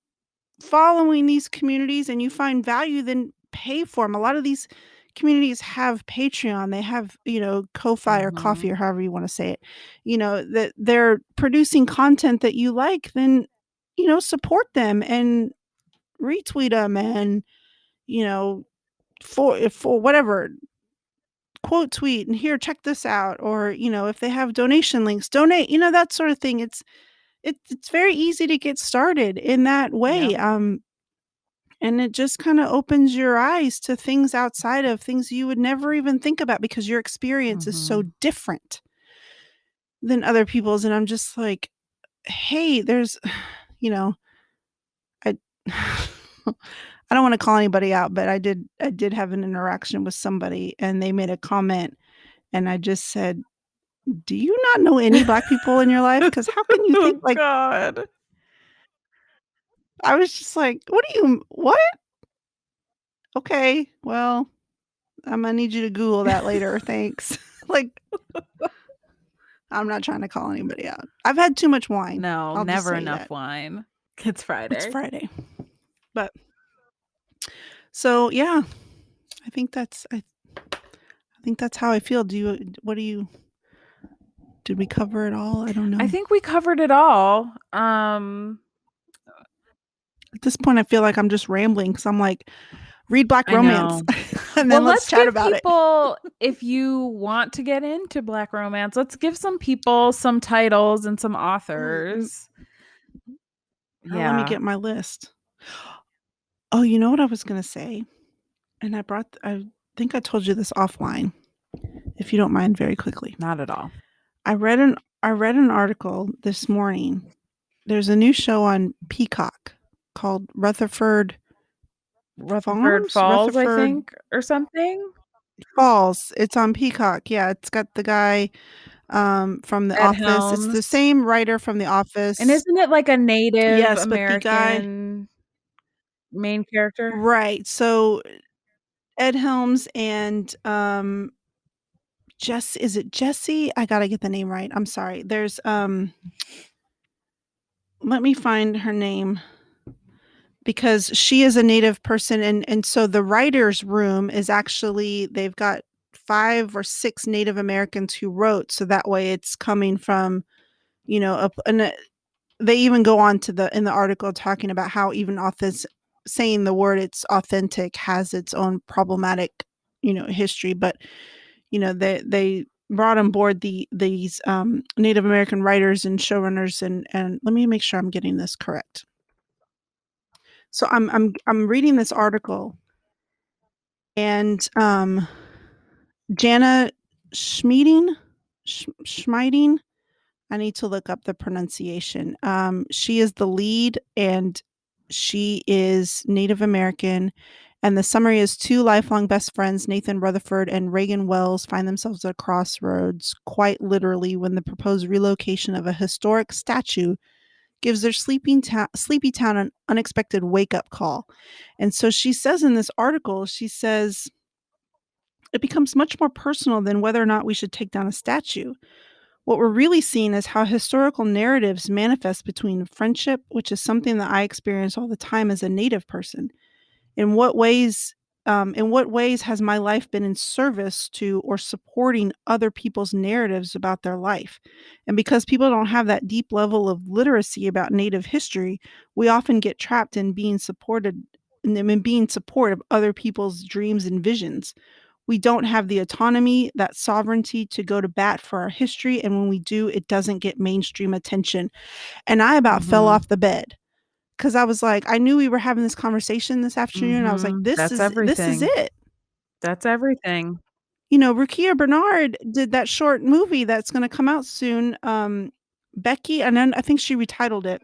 following these communities and you find value, then pay for them. A lot of these communities have Patreon, they have, Ko-fi or Coffee Mhm. or however you want to say it, that they're producing content that you like, then, support them and retweet them and, you know, for whatever, quote tweet and here, check this out. Or, if they have donation links, donate, that sort of thing. It's very easy to get started in that way. Yep. And it just kind of opens your eyes to things outside of things you would never even think about because your experience is so Mhm. different than other people's. And I'm just like, hey, there's, you know, I I don't want to call anybody out, but I did have an interaction with somebody and they made a comment and I just said, do you not know any Black people in your life? Because how can you Oh think like god. I was just like, what? Okay, well, I'm gonna need you to Google that later. Thanks. Like, I'm not trying to call anybody out. I've had too much wine. No, I'll just never say enough that. wine. It's It's Friday. Friday. But so yeah, I think that's how I feel. What do you did we cover it all? I don't I know. think we covered it all. At this point I feel like I'm just rambling cuz I'm like, read Black I Romance know. and Well, then let's let's chat give about it. people, if you want to get into Black romance, let's give some people some titles and some Mm, authors. let me Yeah, get my list. Oh, you know what I was going to say? And I think I told you this offline, if you don't mind very quickly. not at all. I read an article this morning. There's a new show on Peacock called Rutherford Falls, I Rutherford think, or something. Falls. It's on Peacock. Yeah, it's got the guy from The Ed Office. It's the Helms. same writer from The And Office. isn't it like a Native Yes, but the guy American main character? right. So Ed Helms and Jess is it Jesse? I got to get the name right. I'm sorry. There's let me find her name because she is a native person and so the writers room is actually they've got 5 or 6 Native Americans who wrote so that way it's coming from they even go on to the in the article talking about how even authors saying the word it's authentic has its own problematic history but they brought on board these Native American writers and showrunners and let me make sure I'm getting this correct. So I'm reading this article and Jana Schmieding Schmeiding. I need to look up the pronunciation. She is the lead and she is Native American. And the summary is 2 lifelong best friends, Nathan Rutherford and Reagan Wells, find themselves at a crossroads, quite literally, when the proposed relocation of a historic statue gives their sleepy town an unexpected wake up call. And so she says in this article, she says, it becomes much more personal than whether or not we should take down a statue. What we're really seeing is how historical narratives manifest between friendship, which is something that I experience all the time as a Native person. In what ways has my life been in service to or supporting other people's narratives about their life? And because people don't have that deep level of literacy about Native history, we often get trapped in being supported in being support of other people's dreams and visions. We don't have the autonomy, that sovereignty to go to bat for our history, and when we do, it doesn't get mainstream attention. And I about fell Mhm. off the bed because I was like, I knew we were having this conversation this afternoon. And I was like, Mhm. That's this is everything. it. That's everything. Rukia Bernard did that short movie that's going to come out soon. Becky, and then I think she retitled it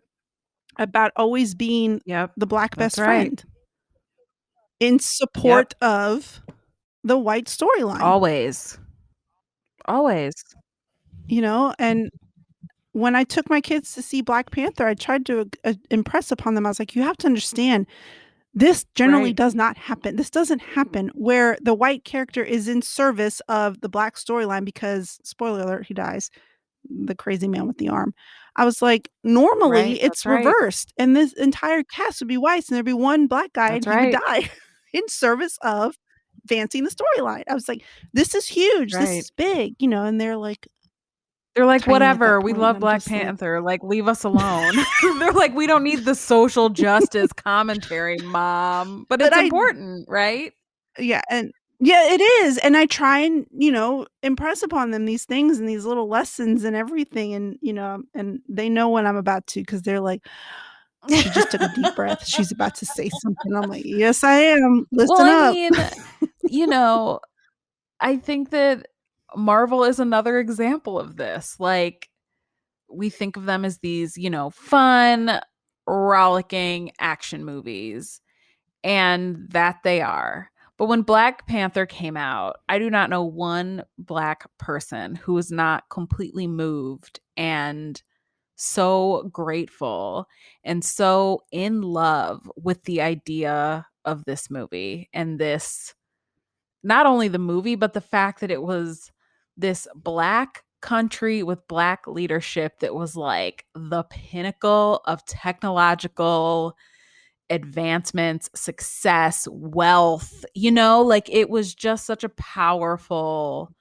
about always being Yep. the Black That's best right. friend in Yep. support of the white storyline. Always. Always. And when I took my kids to see Black Panther, I tried to impress upon them. I was like, you have to understand, this generally Right. does not happen. This doesn't happen where the white character is in service of the Black storyline because, spoiler alert, he dies. The crazy man with the arm. I was like, Right. normally That's it's right. reversed, and this entire cast would be whites, and there'd be one Black guy, and That's he would right. die in service of advancing the storyline. I was like, this is huge. This Right. is big, and they're like They're like, tiny at that "Whatever, we point, and love I'm Black just like, Panther, like, leave us alone." They're like, "We don't need the social justice commentary, mom." But but it's I important, right? yeah, and yeah, it is, and I try and, impress upon them these things and these little lessons and everything, and they know when I'm about to because 'cause they're like, "She just took a deep breath. She's about to say something." I'm like, "Yes, I am. Well, Listen I up." mean, you know, I think that Marvel is another example of this. Like, we think of them as these, fun, rollicking action movies, and that they are. But when Black Panther came out, I do not know one Black person who was not completely moved and so grateful and so in love with the idea of this movie and this, not only the movie, but the fact that it was this Black country with Black leadership that was like the pinnacle of technological advancements, success, wealth, like it was just such a powerful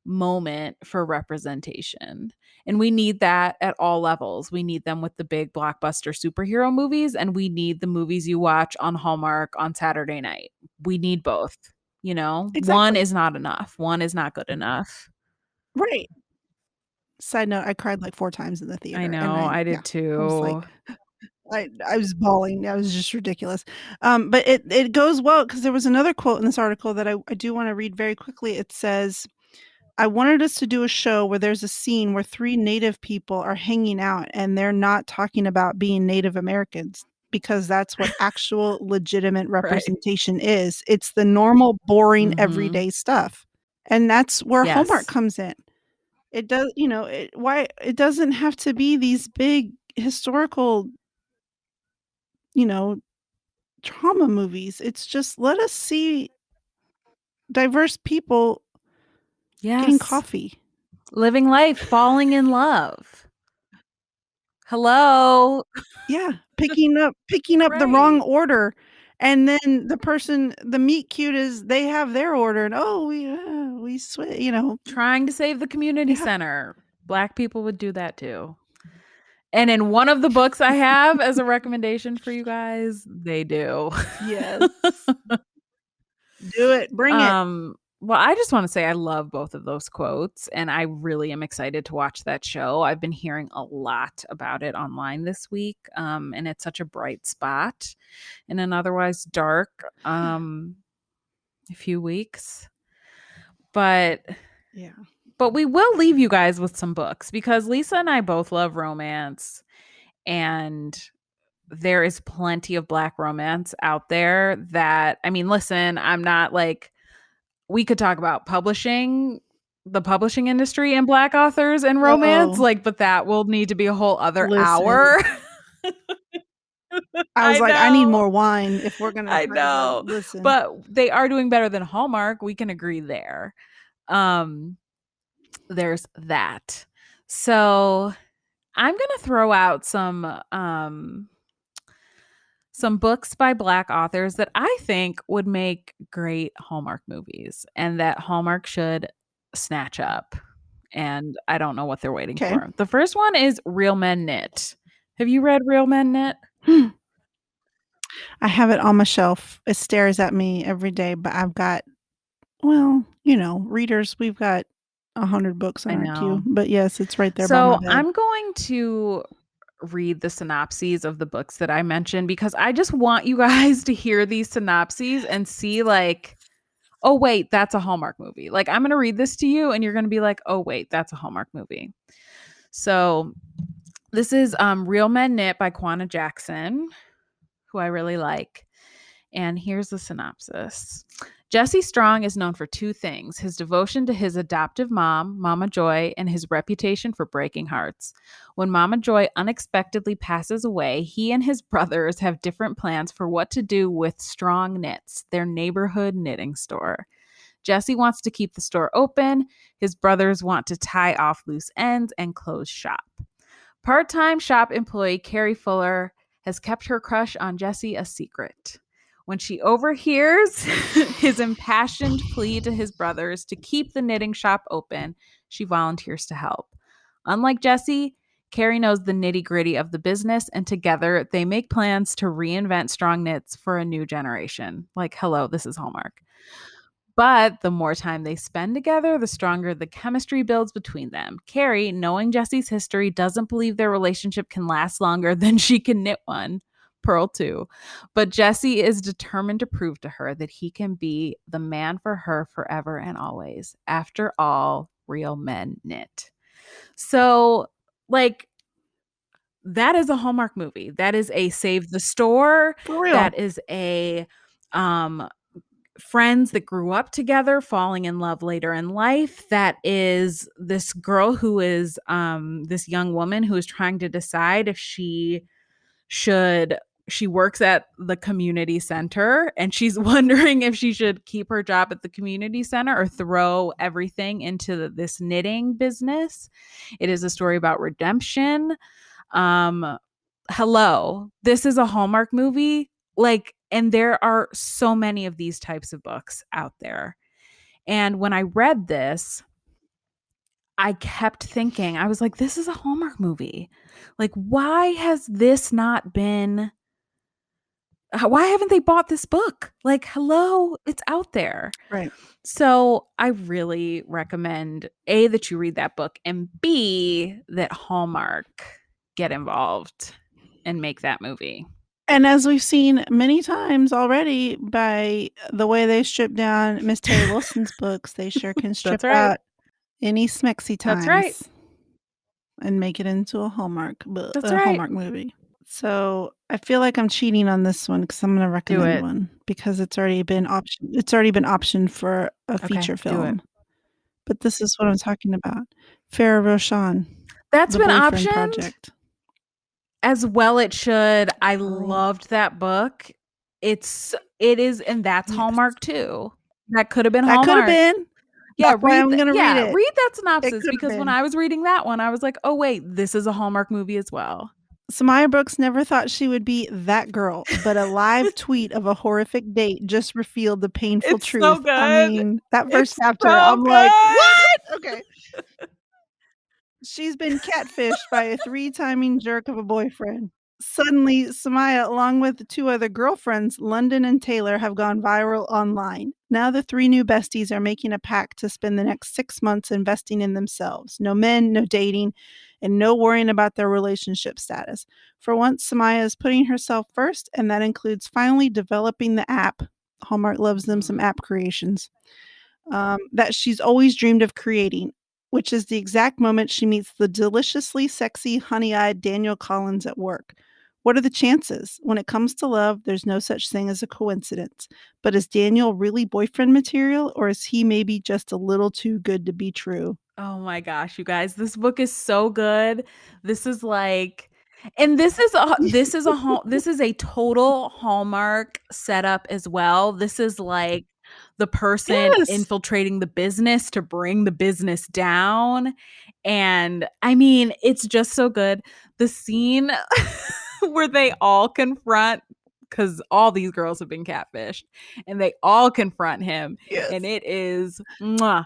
moment for representation. And we need that at all levels. We need them with the big blockbuster superhero movies, and we need the movies you watch on Hallmark on Saturday night. We need both. One Exactly. is not enough. One is not good enough. Right. Side note, I cried like 4 times in the I theater, and know. I yeah, did I was too. like I was bawling. That was just ridiculous. But it goes well because there was another quote in this article that I do wanna read very quickly. It says, "I wanted us to do a show where there's a scene where 3 Native people are hanging out, and they're not talking about being Native Americans, because that's what actual legitimate Right. representation is. It's the normal, boring, Mhm. everyday stuff." And that's where Hallmark Yes. comes in. It does, why it doesn't have to be these big historical, you know, trauma movies. It's just let us see diverse people getting Yes. coffee. Living life, falling in love. Hello. Yeah, picking up the wrong Right. order, and then the meet cute is they have their order, and, "Oh, we Trying to save the community yeah. center. Black people would do that too. And in one of the books I have as a recommendation for you guys, they do. Yes. Do it, bring it. Well, I just want to say I love both of those quotes and I really am excited to watch that show. I've been hearing a lot about it online this week. And it's such a bright spot in an otherwise dark few weeks. But Yeah. we will leave you guys with some books because Lisa and I both love romance, and there is plenty of Black romance out there that, I mean, listen, I'm not like, we could talk about the publishing industry and Black authors and romance, Oh, like, but that will need to be a whole other listen. hour. I was I like, "I need know. more wine if we're gonna I talk about know. listen." But they are doing better than Hallmark. We can agree there. Um, there's that. So I'm gonna throw out some books by Black authors that I think would make great Hallmark movies and that Hallmark should snatch up. And I don't know what they're waiting 'Kay. for. The first one is Real Men Knit. Have you read Real Men Knit? I have it on my shelf. It stares at me every day, but I've got readers, we've got 100 books in I our queue, know. but yes, it's right there by my So bed. I'm going to read the synopses of the books that I mentioned because I just want you guys to hear these synopses and see, like, oh, wait, that's a Hallmark movie. Like, I'm going to read this to you and you're going to be like, oh, wait, that's a Hallmark movie. So this is Real Men Knit by Kwana Jackson, who I really like. And here's the synopsis. Jesse Strong is known for two things: his devotion to his adoptive mom, Mama Joy, and his reputation for breaking hearts. When Mama Joy unexpectedly passes away, he and his brothers have different plans for what to do with Strong Knits, their neighborhood knitting store. Jesse wants to keep the store open. His brothers want to tie off loose ends and close shop. Part-time shop employee Carrie Fuller has kept her crush on Jesse a secret. When she overhears his impassioned plea to his brothers to keep the knitting shop open, she volunteers to help. Unlike Jesse, Carrie knows the nitty-gritty of the business, and together they make plans to reinvent Strong Knits for a new generation. Like, hello, this is Hallmark. But the more time they spend together, the stronger the chemistry builds between them. Carrie, knowing Jesse's history, doesn't believe their relationship can last longer than she can knit one. Pearl, too. But Jesse is determined to prove to her that he can be the man for her forever and always. After all, real men knit. So, like, that is a Hallmark movie. That is a Save the Store. For real. That is a um friends that grew up together falling in love later in life. That is this girl who is this young woman who is trying to decide if she should she works at the community center and she's wondering if she should keep her job at the community center or throw everything into this knitting business. It is a story about redemption. Um, hello, this is a Hallmark movie. Like, and there are so many of these types of books out there. And when I read this, I kept thinking, I was like, this is a Hallmark movie. Like, why has this not been, why haven't they bought this book? Like, hello, it's out there. Right. So I really recommend A, that you read that book, and B, that Hallmark get involved and make that movie. And as we've seen many times already by the way they strip down Miss Terry Wilson's books, they sure can strip That's right. out any smexy That's right. times and make it into a Hallmark That's right. Hallmark movie. So I feel like I'm cheating on this one because I'm going to recommend one because it's already been optioned for a feature film. But this is what I'm talking about. Farrah Roshan. That's the been Boyfriend optioned. Project. As well it should. I loved that book. It is, and that's Yes. Hallmark too. That could have been That Hallmark. could have been. Yeah, That's why I'm going to read it. Read that synopsis, It because could've when been. I was reading that one, I was like, oh wait, this is a Hallmark movie as well. Samaya Brooks never thought she would be that girl, but a live tweet of a horrific date just revealed the painful It's truth. so good. I mean, that first chapter, so I'm good. like, what? Okay. She's been catfished by a 3-timing jerk of a boyfriend. Suddenly, Samaya, along with 2 other girlfriends, London and Taylor, have gone viral online. Now the 3 new besties are making a pact to spend the next 6 months investing in themselves. No men, no dating, and no worrying about their relationship status. For once, Samaya is putting herself first, and that includes finally developing the app. Hallmark loves them some app creations. That she's always dreamed of creating, which is the exact moment she meets the deliciously sexy, honey-eyed Daniel Collins at work. What are the chances? When it comes to love, there's no such thing as a coincidence. But is Daniel really boyfriend material, or is he maybe just a little too good to be true? Oh my gosh, you guys, this book is so good. This is like, and this is a total Hallmark setup as well. This is like the person infiltrating the business to bring the business down. And I mean, it's just so good. The scene where they all confront, because all these girls have been catfished, and they all confront him. Yes. And it is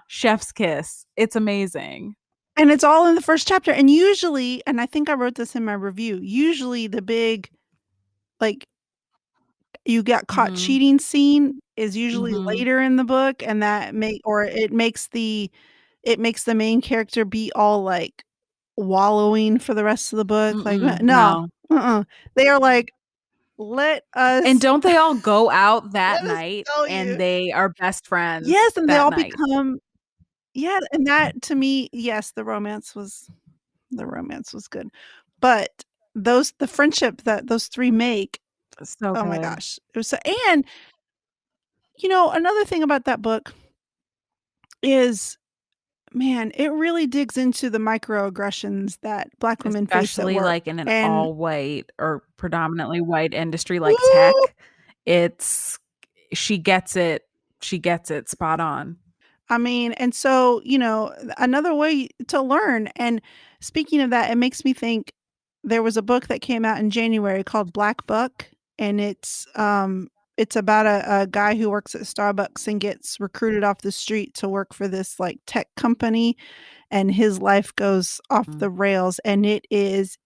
chef's kiss. It's amazing. And it's all in the first chapter. And usually, and I think I wrote this in my review, usually the big, like, you got caught cheating scene is usually later in the book, and that it makes the main character be all like wallowing for the rest of the book. Like, no. They are like, let us. And don't they all go out that night and they are best friends? Yes, and they all night. become. Yeah, and that to me, yes, the romance was good. But the friendship that those 3 make, so oh good. my gosh. It was and another thing about that book is, man, it really digs into the microaggressions that Black women face at work. Especially like in an all white or predominantly white industry like Woo! tech. She gets it spot on. I mean, and so, another way to learn. And speaking of that, it makes me think there was a book that came out in January called Black Buck, and it's about a guy who works at Starbucks and gets recruited off the street to work for this like tech company, and his life goes off the rails. And it's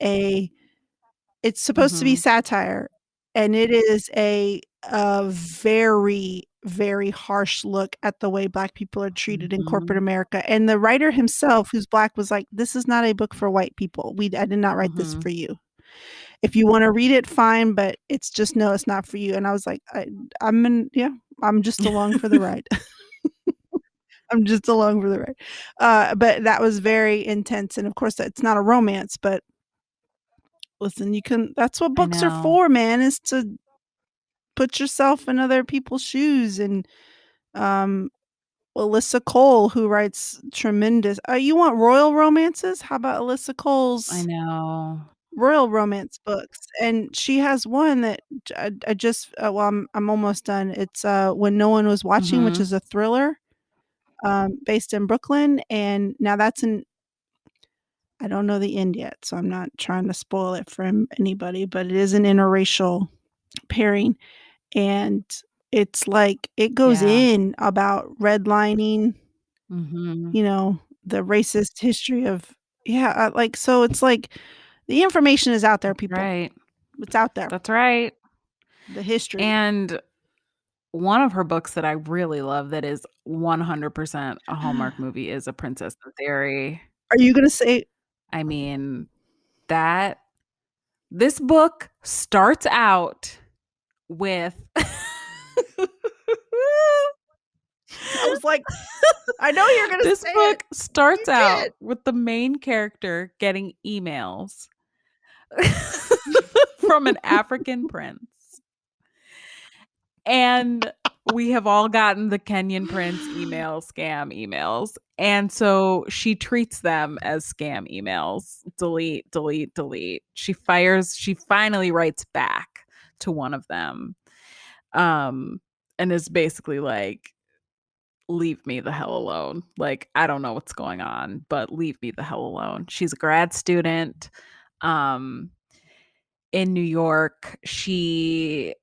supposed to be satire, and it is a very, very harsh look at the way Black people are treated in corporate America. And the writer himself, who's Black, was like, "This is not a book for white people. I did not write this for you. If you want to read it, fine, but it's not for you." And I was like, I'm just along for the ride. I'm just along for the ride. But that was very intense. And of course, it's not a romance, but listen, that's what books are for, man, is to put yourself in other people's shoes. And Alyssa Cole, who writes tremendous. You want royal romances? How about Alyssa Cole's? I know. royal romance books, and she has one that I just well, I'm almost done. It's When No One Was Watching, which Mhm. is a thriller based in Brooklyn, and now that's in I don't know the end yet, so I'm not trying to spoil it for anybody, but it is an interracial pairing, and it's like it goes Yeah. in about redlining, Mhm. you know, the racist history of like so it's like the information is out there, people. Right. It's out there. That's right. The history. And one of her books that I really love that is 100% a Hallmark movie is A Princess in Theory. Are you gonna say I mean, that this book starts out with I was like, I know you're gonna this say it. book You starts out did. with the main character getting emails from an African prince. And we have all gotten the Kenyan prince scam emails. And so she treats them as scam emails. Delete, delete, delete. She finally writes back to one of them. And is basically like, leave me the hell alone. Like, I don't know what's going on, but leave me the hell alone. She's a grad student um in New York. She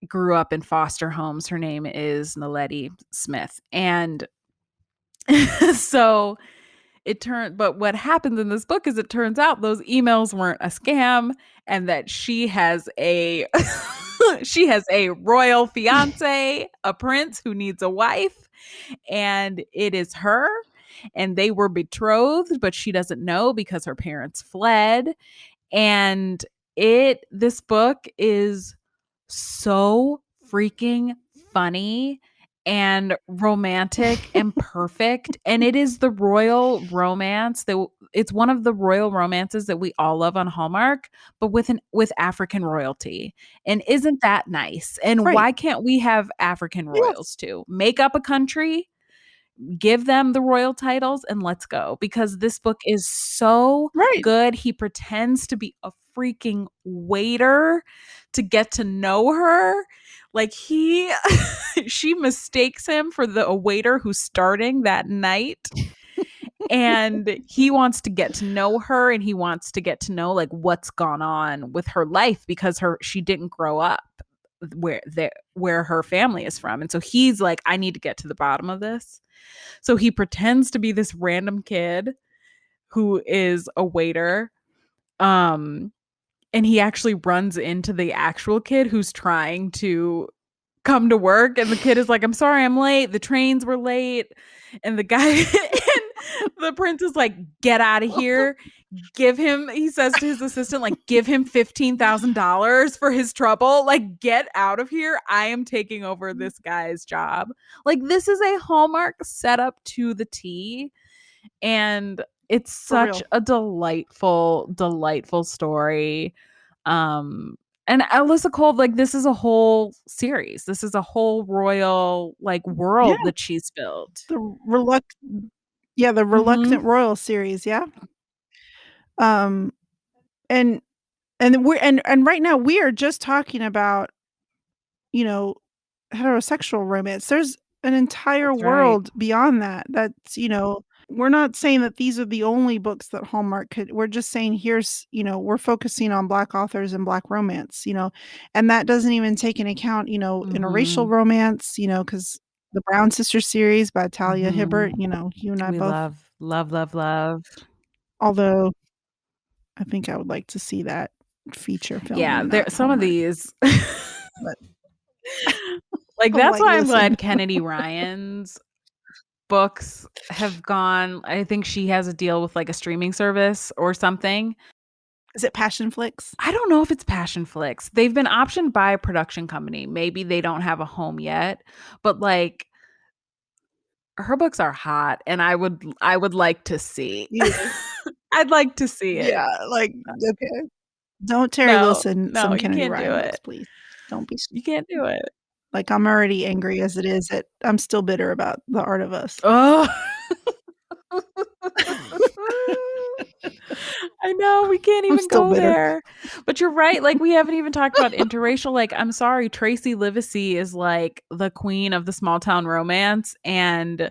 grew up in foster homes. Her name is Naledi Smith. And so but what happens in this book is it turns out those emails weren't a scam and that she has a she has a royal fiance, a prince who needs a wife, and it is her, and they were betrothed, but she doesn't know because her parents fled. And this book is so freaking funny and romantic and perfect, and it is the royal romance that it's one of the royal romances that we all love on Hallmark, but with African royalty. And isn't that nice? And Right. why can't we have African Yes. royals too? Make up a country, give them the royal titles, and let's go, because this book is so Right. good. He pretends to be a freaking waiter to get to know her. Like she mistakes him for a waiter who's starting that night, and he wants to get to know her, and he wants to get to know like what's gone on with her life, because she didn't grow up where her family is from. And so he's like, I need to get to the bottom of this. So he pretends to be this random kid who is a waiter. And he actually runs into the actual kid who's trying to come to work. And the kid is like, I'm sorry, I'm late. The trains were late. And the guy and the prince is like, get out of here. He says to his assistant, like, give him $15,000 for his trouble. Like, get out of here. I am taking over this guy's job. Like, this is a Hallmark setup to the T. And it's For such real. a delightful, delightful story. And Alyssa Cole, like, this is a whole series. This is a whole royal like Yeah. world that she's built. The Reluctant Mhm. Royal series, yeah. Um and and right now we are just talking about, you know, heterosexual romance. There's an entire That's right. world beyond that. That's, we're not saying that these are the only books that Hallmark could. We're just saying here's, we're focusing on Black authors and Black romance, and that doesn't even take into account, interracial Mhm. romance, because the Brown Sisters series by Talia Mhm. Hibbert, you and I We both, love, love, love, love. although I think I would like to see that feature film Yeah, and there not some of Hallmark. these But like, I'm that's like, why I'm listen, glad Kennedy Ryan's books have gone. I think she has a deal with, like, a streaming service or something. is it Passion Flicks? I don't know if it's Passion Flicks. They've been optioned by a production company. Maybe they don't have a home yet, but, like, her books are hot, and I would like to see. Yeah. I'd like to see it. Yeah, like, okay. Don't Terry No, Wilson no, some you Kennedy can't do Ryan it. books, please. Don't be You can't do it. like, I'm already angry as it is that I'm still bitter about The Art of Us. Oh. I know, we can't I'm even still go bitter. there. But you're right, like, we haven't even talked about interracial, like, I'm sorry, Tracy Livesey is, like, the queen of the small town romance, and,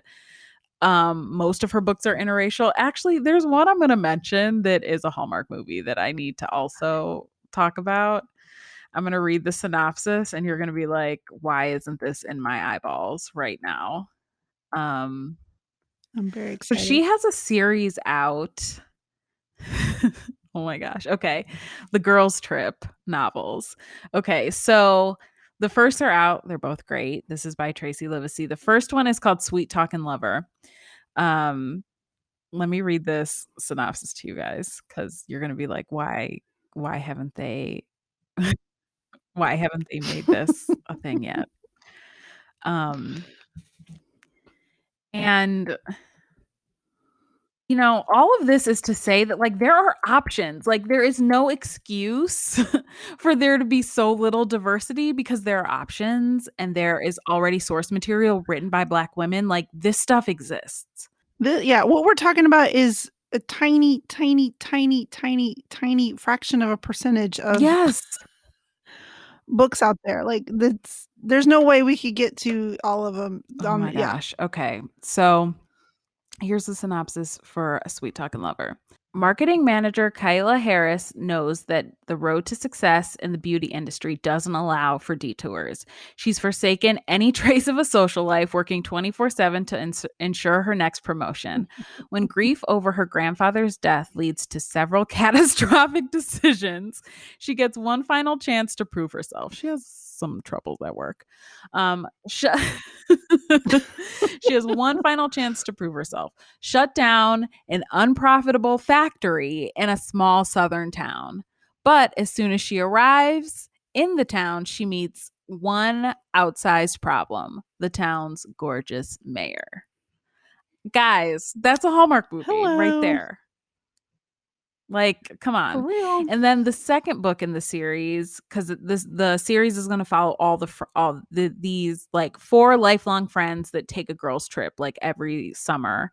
most of her books are interracial. Actually, there's one I'm gonna mention that is a Hallmark movie that I need to also talk about. I'm gonna read the synopsis, and you're gonna be like, "Why isn't this in my eyeballs right now?" Um, I'm very so excited. she has a series out. Oh my gosh. Okay. The Girls Trip novels. Okay. So the first are out. They're both great. This is by Tracy Livesey. The first one is called Sweet Talkin' Lover. Um, let me read this synopsis to you guys because you're gonna be like, why haven't they why haven't they made this a thing yet? Um, and all of this is to say that, like, there are options. Like, there is no excuse for there to be so little diversity because there are options and there is already source material written by Black women. Like, this stuff exists. Yeah, what we're talking about is a tiny, tiny, tiny, tiny, tiny fraction of a percentage of Yes. books out there. Like, there's no way we could get to all of them. Oh my Yeah. gosh. Okay. So here's the synopsis for A Sweet Talking Lover. Marketing manager Kyla Harris knows that the road to success in the beauty industry doesn't allow for detours. She's forsaken any trace of a social life, working 24/7 to ensure her next promotion. When grief over her grandfather's death leads to several catastrophic decisions, she gets one final chance to prove herself. She has some troubles at work. Sh- she has one final chance to prove herself. Shut down an unprofitable factory in a small southern town. But as soon as she arrives in the town, she meets one outsized problem: the town's gorgeous mayor. Guys, that's a Hallmark movie right Hello. there. Like, come For on. real. And then the second book in the series, because the series is going to follow these like four lifelong friends that take a girls trip like every summer.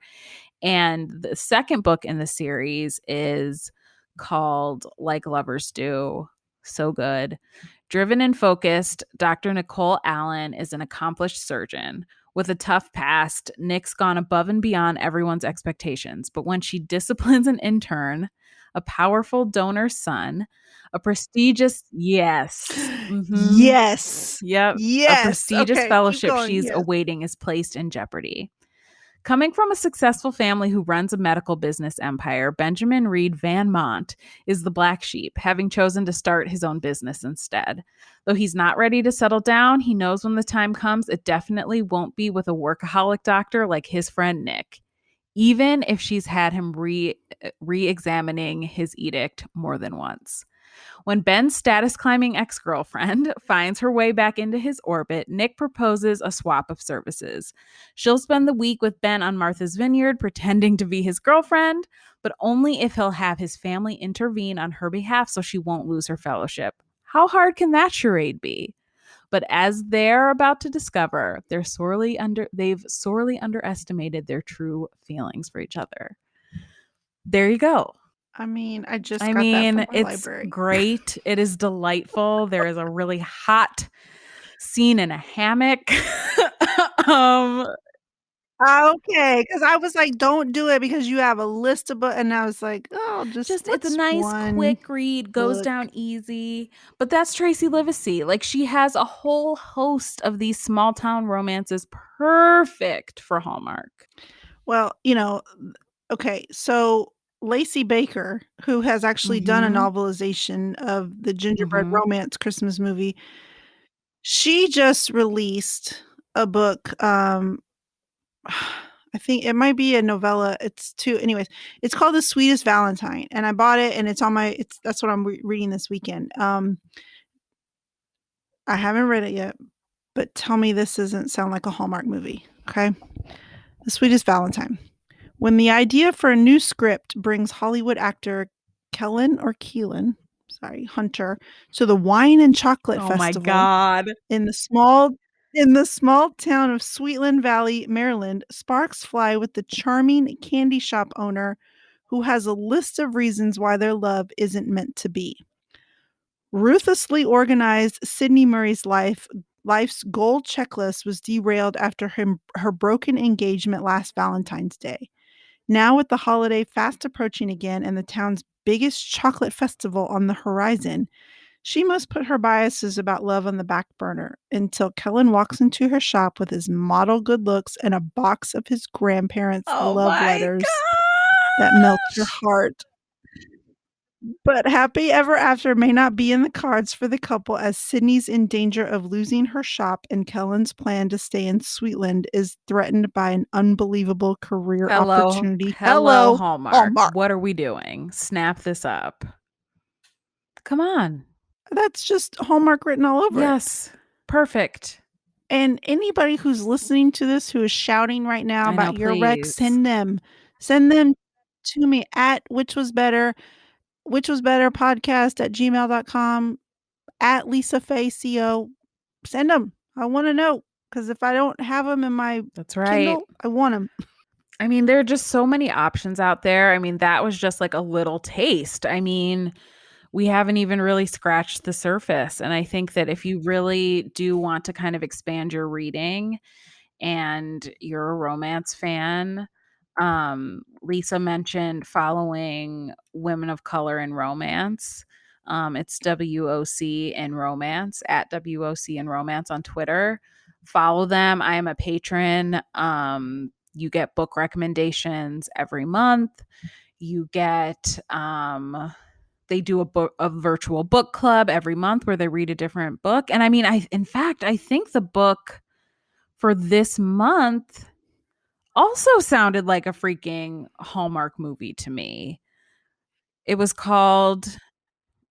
And the second book in the series is called Like Lovers Do. So good. Driven and focused, Dr. Nicole Allen is an accomplished surgeon. With a tough past, Nick's gone above and beyond everyone's expectations. But when she disciplines an intern, a powerful donor's son, a prestigious, yes, Yes. yep, a Yes. prestigious Okay, keep fellowship going. she's Yes. awaiting is placed in jeopardy. Coming from a successful family who runs a medical business empire, Benjamin Reed Van Mont is the black sheep, having chosen to start his own business instead. Though he's not ready to settle down, he knows when the time comes, it definitely won't be with a workaholic doctor like his friend Nick, even if she's had him re-examining his edict more than once. When Ben's status climbing ex girlfriend finds her way back into his orbit, Nick proposes a swap of services. She'll spend the week with Ben on Martha's Vineyard, pretending to be his girlfriend, but only if he'll have his family intervene on her behalf so she won't lose her fellowship. How hard can that charade be? But as they're about to discover, they've sorely underestimated their true feelings for each other. There you go. I mean, I just I got that from mean, our it's library. great. It is delightful. There is a really hot scene in a hammock. um, Okay, because I was like, "Don't do it because you have a list of books," and I was like, "Oh, just it's a what's nice, one quick read, goes book?" down easy. But that's Tracy Livesey. Like, she has a whole host of these small town romances perfect for Hallmark. Well, okay, so Lacey Baker, who has actually done a Mm-hmm. novelization of the Gingerbread Mm-hmm. Romance Christmas movie, she just released a book, I think it might be a novella. It's two anyways, it's called The Sweetest Valentine, and I bought it, and that's what I'm reading this weekend. I haven't read it yet, but tell me this doesn't sound like a Hallmark movie, okay? The Sweetest Valentine. When the idea for a new script brings Hollywood actor Keelan, sorry, Hunter, to the Wine and Chocolate Oh my Festival God. in the small town of Sweetland Valley, Maryland, sparks fly with the charming candy shop owner who has a list of reasons why their love isn't meant to be. Ruthlessly organized Sydney Murray's life's gold checklist was derailed after her broken engagement last Valentine's Day. Now, with the holiday fast approaching again and the town's biggest chocolate festival on the horizon, she must put her biases about love on the back burner until Kellen walks into her shop with his model good looks and a box of his grandparents' Oh love my letters that melt your gosh. heart. But happy ever after may not be in the cards for the couple, as Sydney's in danger of losing her shop and Kellen's plan to stay in Sweetland is threatened by an unbelievable career opportunity. Hello, Hello, Hallmark. Hallmark. What are we doing? Snap this up. Come on. That's just Hallmark written all over it. Yes. Perfect. And anybody who's listening to this who is shouting right now I know, about your wreck, please. send them to me at which was better podcast at gmail.com, at Lisa Faye CO. Send them. I want to know, because if I don't have them in my That's right. Kindle, I want them. I mean, there are just so many options out there. I mean, that was just like a little taste. I mean, we haven't even really scratched the surface. And I think that if you really do want to kind of expand your reading and you're a romance fan, Lisa mentioned following women of color in romance. It's WOC in romance, at WOC in romance on Twitter. Follow them. I am a patron. You get book recommendations every month. You get they do a virtual book club every month where they read a different book. And I mean, in fact, I think the book for this month also sounded like a freaking Hallmark movie to me. It was called,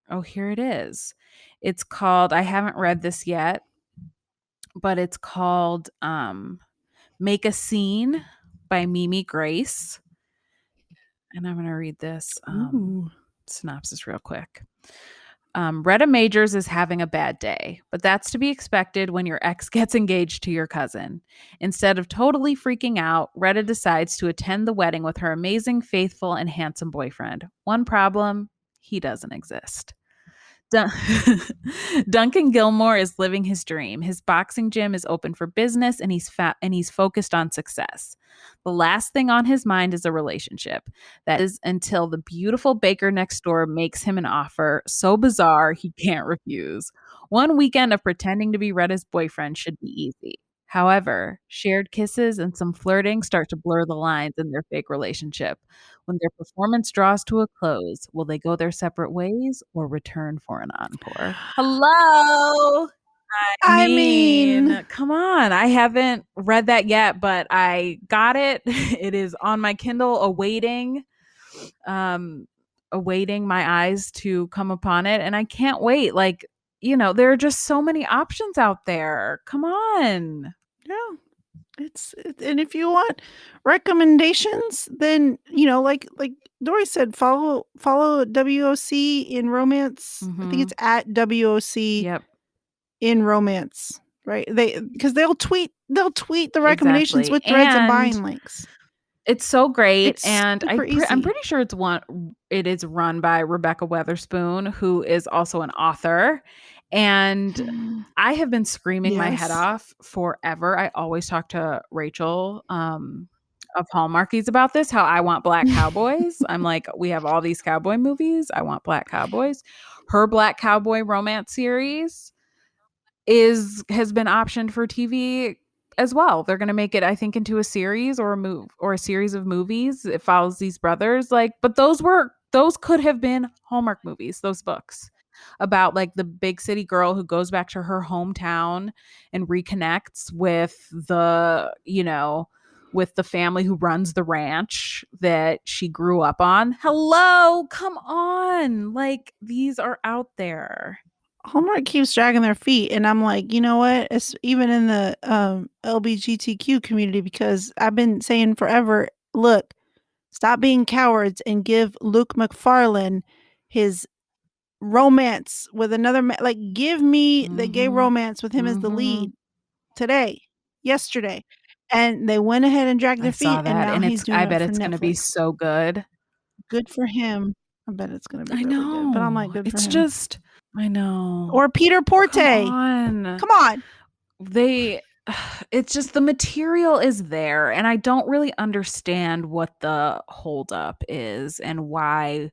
oh, here it is. It's called, I haven't read this yet, but it's called Make a Scene by Mimi Grace. And I'm going to read this synopsis real quick. Retta Majors is having a bad day, but that's to be expected when your ex gets engaged to your cousin. Instead of totally freaking out, Retta decides to attend the wedding with her amazing, faithful, and handsome boyfriend. One problem, he doesn't exist. Duncan Gilmore is living his dream. His boxing gym is open for business, and he's focused on success. The last thing on his mind is a relationship. That is until the beautiful baker next door makes him an offer so bizarre he can't refuse. One weekend of pretending to be Retta's boyfriend should be easy. However, shared kisses and some flirting start to blur the lines in their fake relationship. When their performance draws to a close, will they go their separate ways or return for an encore? Hello. I mean, Come on. I haven't read that yet, but I got it. It is on my Kindle awaiting my eyes to come upon it, and I can't wait. Like, there are just so many options out there. Come on. yeah. And if you want recommendations, then like Dory said, follow WOC in romance. I think it's at WOC Yep. in romance, right? Because they'll tweet the recommendations Exactly. with threads and buying links. It's so great, It's and super I'm easy. pretty sure it is run by Rebecca Weatherspoon, who is also an author. And I have been screaming my head off forever. I always talk to Rachel of Hallmarkies about this, how I want black cowboys. I'm like, we have all these cowboy movies. I want black cowboys. Her black cowboy romance series has been optioned for TV as well. They're going to make it, I think, into a series or a series of movies. It follows these brothers, but those could have been Hallmark movies, those books about like the big city girl who goes back to her hometown and reconnects with with the family who runs the ranch that she grew up on. Hello, come on. Like, these are out there. Hallmark keeps dragging their feet, and I'm like, you know what? It's even in the LGBTQ community, because I've been saying forever, look, stop being cowards and give Luke McFarlane his romance with another man. Like, give me the gay romance with him as the lead today, yesterday. And they went ahead and dragged their feet, and now he's doing I it bet for it's going to be Netflix. so good. good for him. I bet it's gonna be I really good, but I'm like, know. good for It's him. just I know. Or Peter Come Porte. on. Come on. They it's just the material is there, and I don't really understand what the holdup is and why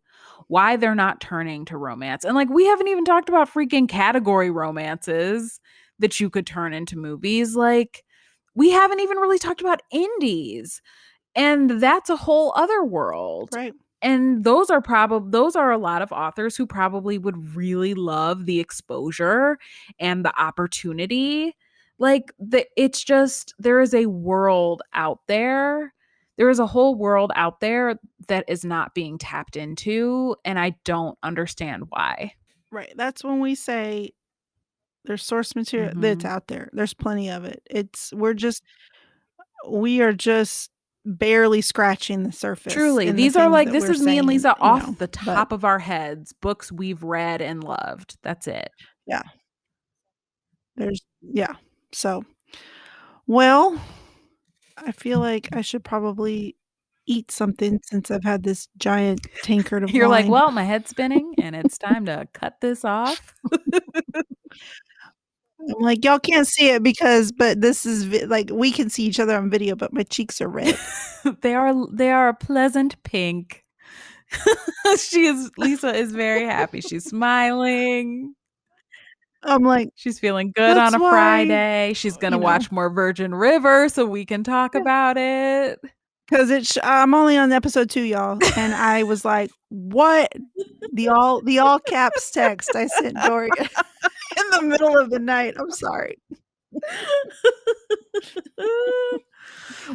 they're not turning to romance. And like we haven't even talked about freaking category romances that you could turn into movies. Like we haven't even really talked about indies. And that's a whole other world. Right. And those are a lot of authors who probably would really love the exposure and the opportunity. It's just there is a world out there. There is a whole world out there that is not being tapped into, and I don't understand why. Right. That's when we say there's source material that's Mhm. out there. There's plenty of it. We are just barely scratching the surface Truly, in the these are things like that this we're is me and saying, Lisa you off know, the but top of our heads, books we've read and loved. That's it. yeah, yeah. So, well, I feel like I should probably eat something since I've had this giant tankard of You're like, wine. "Well, my head's spinning and it's time to cut this off." I'm like, y'all can't see it but this is like we can see each other on video, but my cheeks are red. They are a pleasant pink. Lisa is very happy. She's smiling. I'm like, She's feeling good on that's a why, Friday. She's gonna you know, watch more Virgin River so we can talk about it. because I'm only on episode 2, y'all, and I was like, what? The all caps text I sent Dory in the middle of the night. I'm sorry.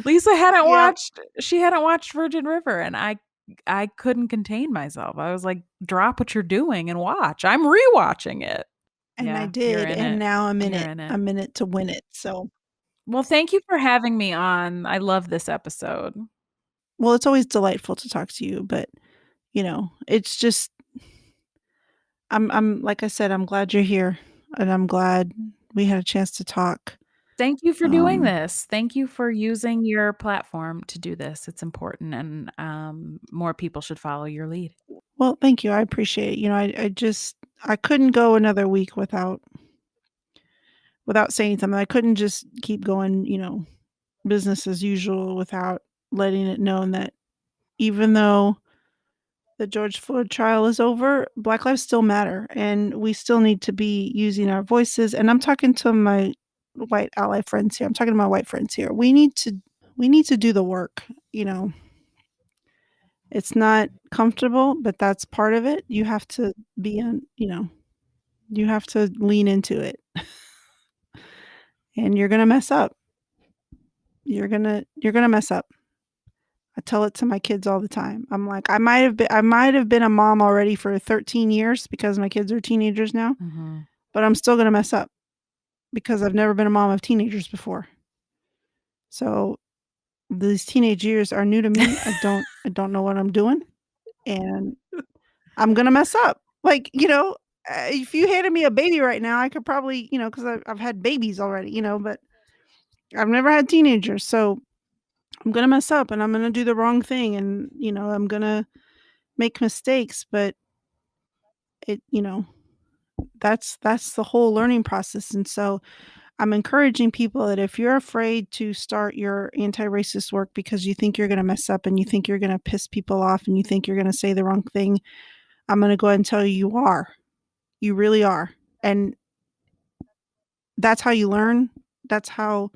Lisa hadn't Yep. watched she hadn't watched Virgin River, and I couldn't contain myself. I was like, "Drop what you're doing and watch." I'm rewatching it. And I Yeah, you're did, in and it. now I'm in You're it. in it. I'm in it to win it. So, Well, thank you for having me on. I love this episode. well, it's always delightful to talk to you, but it's just I'm like I said, I'm glad you're here, and I'm glad we had a chance to talk. Thank you for doing Um, this. Thank you for using your platform to do this. It's important, and more people should follow your lead. well, thank you. I appreciate it. I couldn't go another week without saying something. I couldn't just keep going, business as usual without letting it known that even though the George Floyd trial is over, Black lives still matter, and we still need to be using our voices. And I'm talking to my white ally friends here. I'm talking to my white friends here. We need to do the work. It's not comfortable, but that's part of it. You have to be on. You have to lean into it, and you're gonna mess up. You're gonna mess up. I tell it to my kids all the time. I'm like, I might have been a mom already for 13 years because my kids are teenagers now, Mhm. but I'm still gonna mess up because I've never been a mom of teenagers before. So these teenage years are new to me. I don't know what I'm doing, and I'm gonna mess up. Like, if you handed me a baby right now, I could probably, because I've had babies already, but I've never had teenagers, so I'm gonna mess up and I'm gonna do the wrong thing, and I'm gonna make mistakes, but it, that's the whole learning process. And so I'm encouraging people that if you're afraid to start your anti-racist work because you think you're going to mess up and you think you're going to piss people off and you think you're going to say the wrong thing, I'm going to go ahead and tell you you are. You really are. And that's how you learn. That's how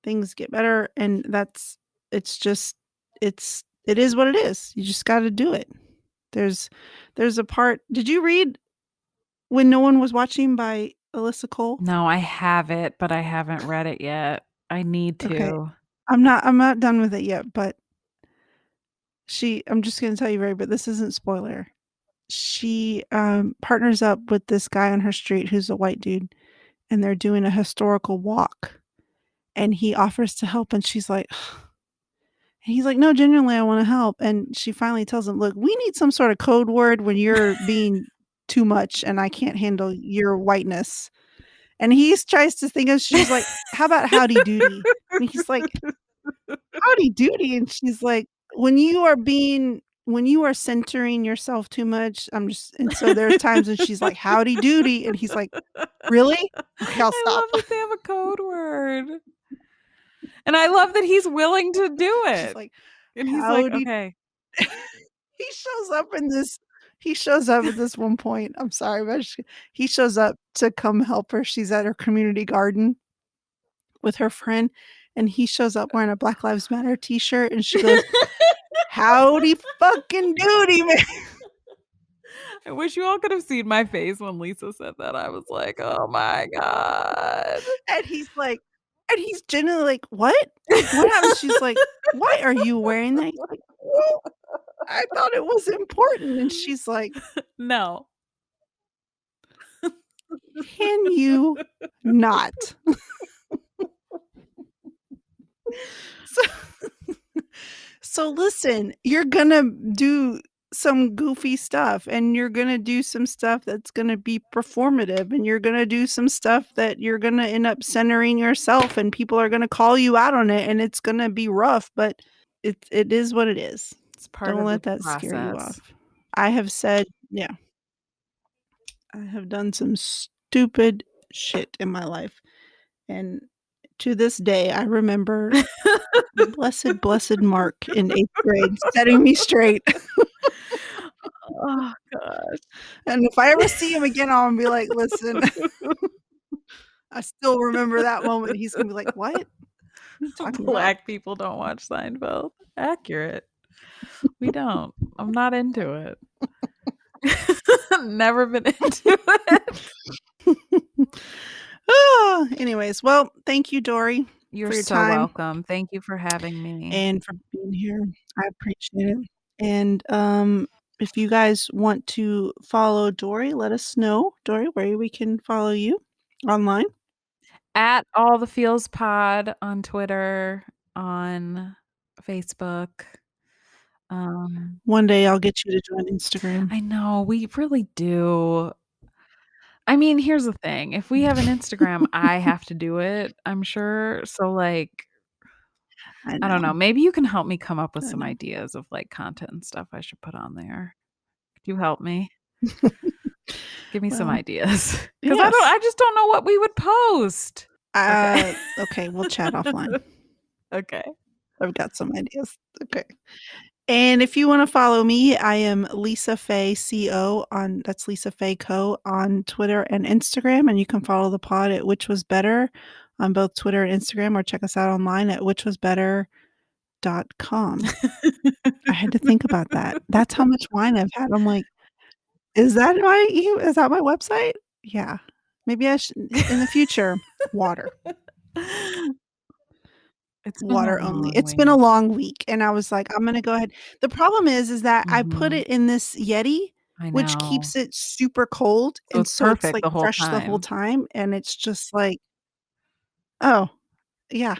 things get better. And it is what it is. You just got to do it. There's a part. Did you read When No One Was Watching by Alyssa Cole? No, I have it, but I haven't read it yet. I need Okay. to. I'm not done with it yet, but I'm just gonna tell you but this isn't spoiler. She partners up with this guy on her street who's a white dude, and they're doing a historical walk, and he offers to help, and she's like, and he's like, no, genuinely, I want to help. And she finally tells him, look, we need some sort of code word when you're being too much and I can't handle your whiteness. And he tries to think of, she's like, how about howdy doody? And he's like, howdy doody. And she's like, when you are being when you are centering yourself too much, and so there's times when she's like, howdy doody, and he's like, really? Okay, I'll I stop. love that they have a code word. And I love that he's willing to do it. She's like, and he's like, howdy. okay. He shows up at this one point. I'm sorry, but he shows up to come help her. She's at her community garden with her friend, and he shows up wearing a Black Lives Matter t-shirt, and she goes, howdy fucking doody, man. I wish you all could have seen my face when Lisa said that. I was like, oh my God. And he's genuinely like, what? What happened? She's like, why are you wearing that? He's like, well, I thought it was important. And she's like, no. Can you not? So listen, you're gonna do some goofy stuff, and you're gonna do some stuff that's gonna be performative, and you're gonna do some stuff that you're gonna end up centering yourself, and people are gonna call you out on it, and it's gonna be rough, but it is what it is. It's part Don't of let the that process. scare you off. I have said, yeah, I have done some stupid shit in my life, and to this day, I remember blessed Mark in 8th grade setting me straight. Oh gosh. And if I ever see him again, I'm gonna be like, listen, I still remember that moment. He's gonna be like, what? What are you talking Black about? people don't watch Seinfeld. Accurate. We don't. I'm not into it. Never been into it. Anyways, well, thank you, Dory. You're for your so time. welcome. Thank you for having me. And for being here. I appreciate it. And if you guys want to follow Dory, let us know, Dory, where we can follow you online. At All the Feels Pod on Twitter, on Facebook. One day I'll get you to join Instagram. I know, we really do. I mean, here's the thing. If we have an Instagram, I have to do it, I'm sure. So, like, I don't know. Maybe you can help me come up with some ideas of, like, content and stuff I should put on there. Could you help me? Give me some ideas. Because I just don't know what we would post. Okay, we'll chat offline. Okay. I've got some ideas. Okay. And if you want to follow me, I am Lisa Faye CO that's Lisa Faye Co on Twitter and Instagram. And you can follow the pod at Which Was Better on both Twitter and Instagram, or check us out online at whichwasbetter.com. I had to think about that. That's how much wine I've had. I'm like, is that my website? Yeah. Maybe I should, in the future, water. It's water only. It's been a long week, and I was like, I'm gonna go ahead. The problem is that I put it in this Yeti, which keeps it super cold, so and it's so it's perfect like the whole fresh the whole time, and it's just like, oh, yeah,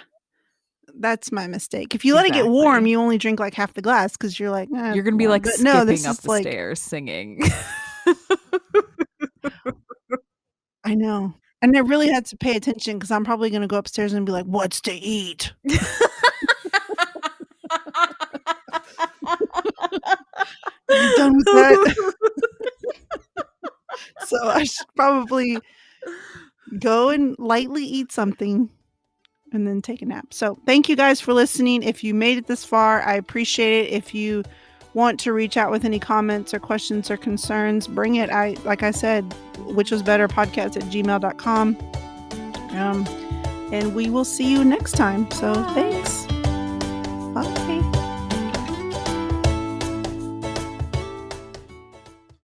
that's my mistake. If you let it get warm, you only drink like half the glass because you're like, you're gonna be like skipping up the stairs singing. I know. And I really had to pay attention because I'm probably going to go upstairs and be like, what's to eat? Are you done with that? So I should probably go and lightly eat something and then take a nap. So thank you guys for listening. If you made it this far, I appreciate it. If you want to reach out with any comments or questions or concerns, bring it. Like I said, whichwasbetterpodcast@gmail.com. And we will see you next time. So thanks.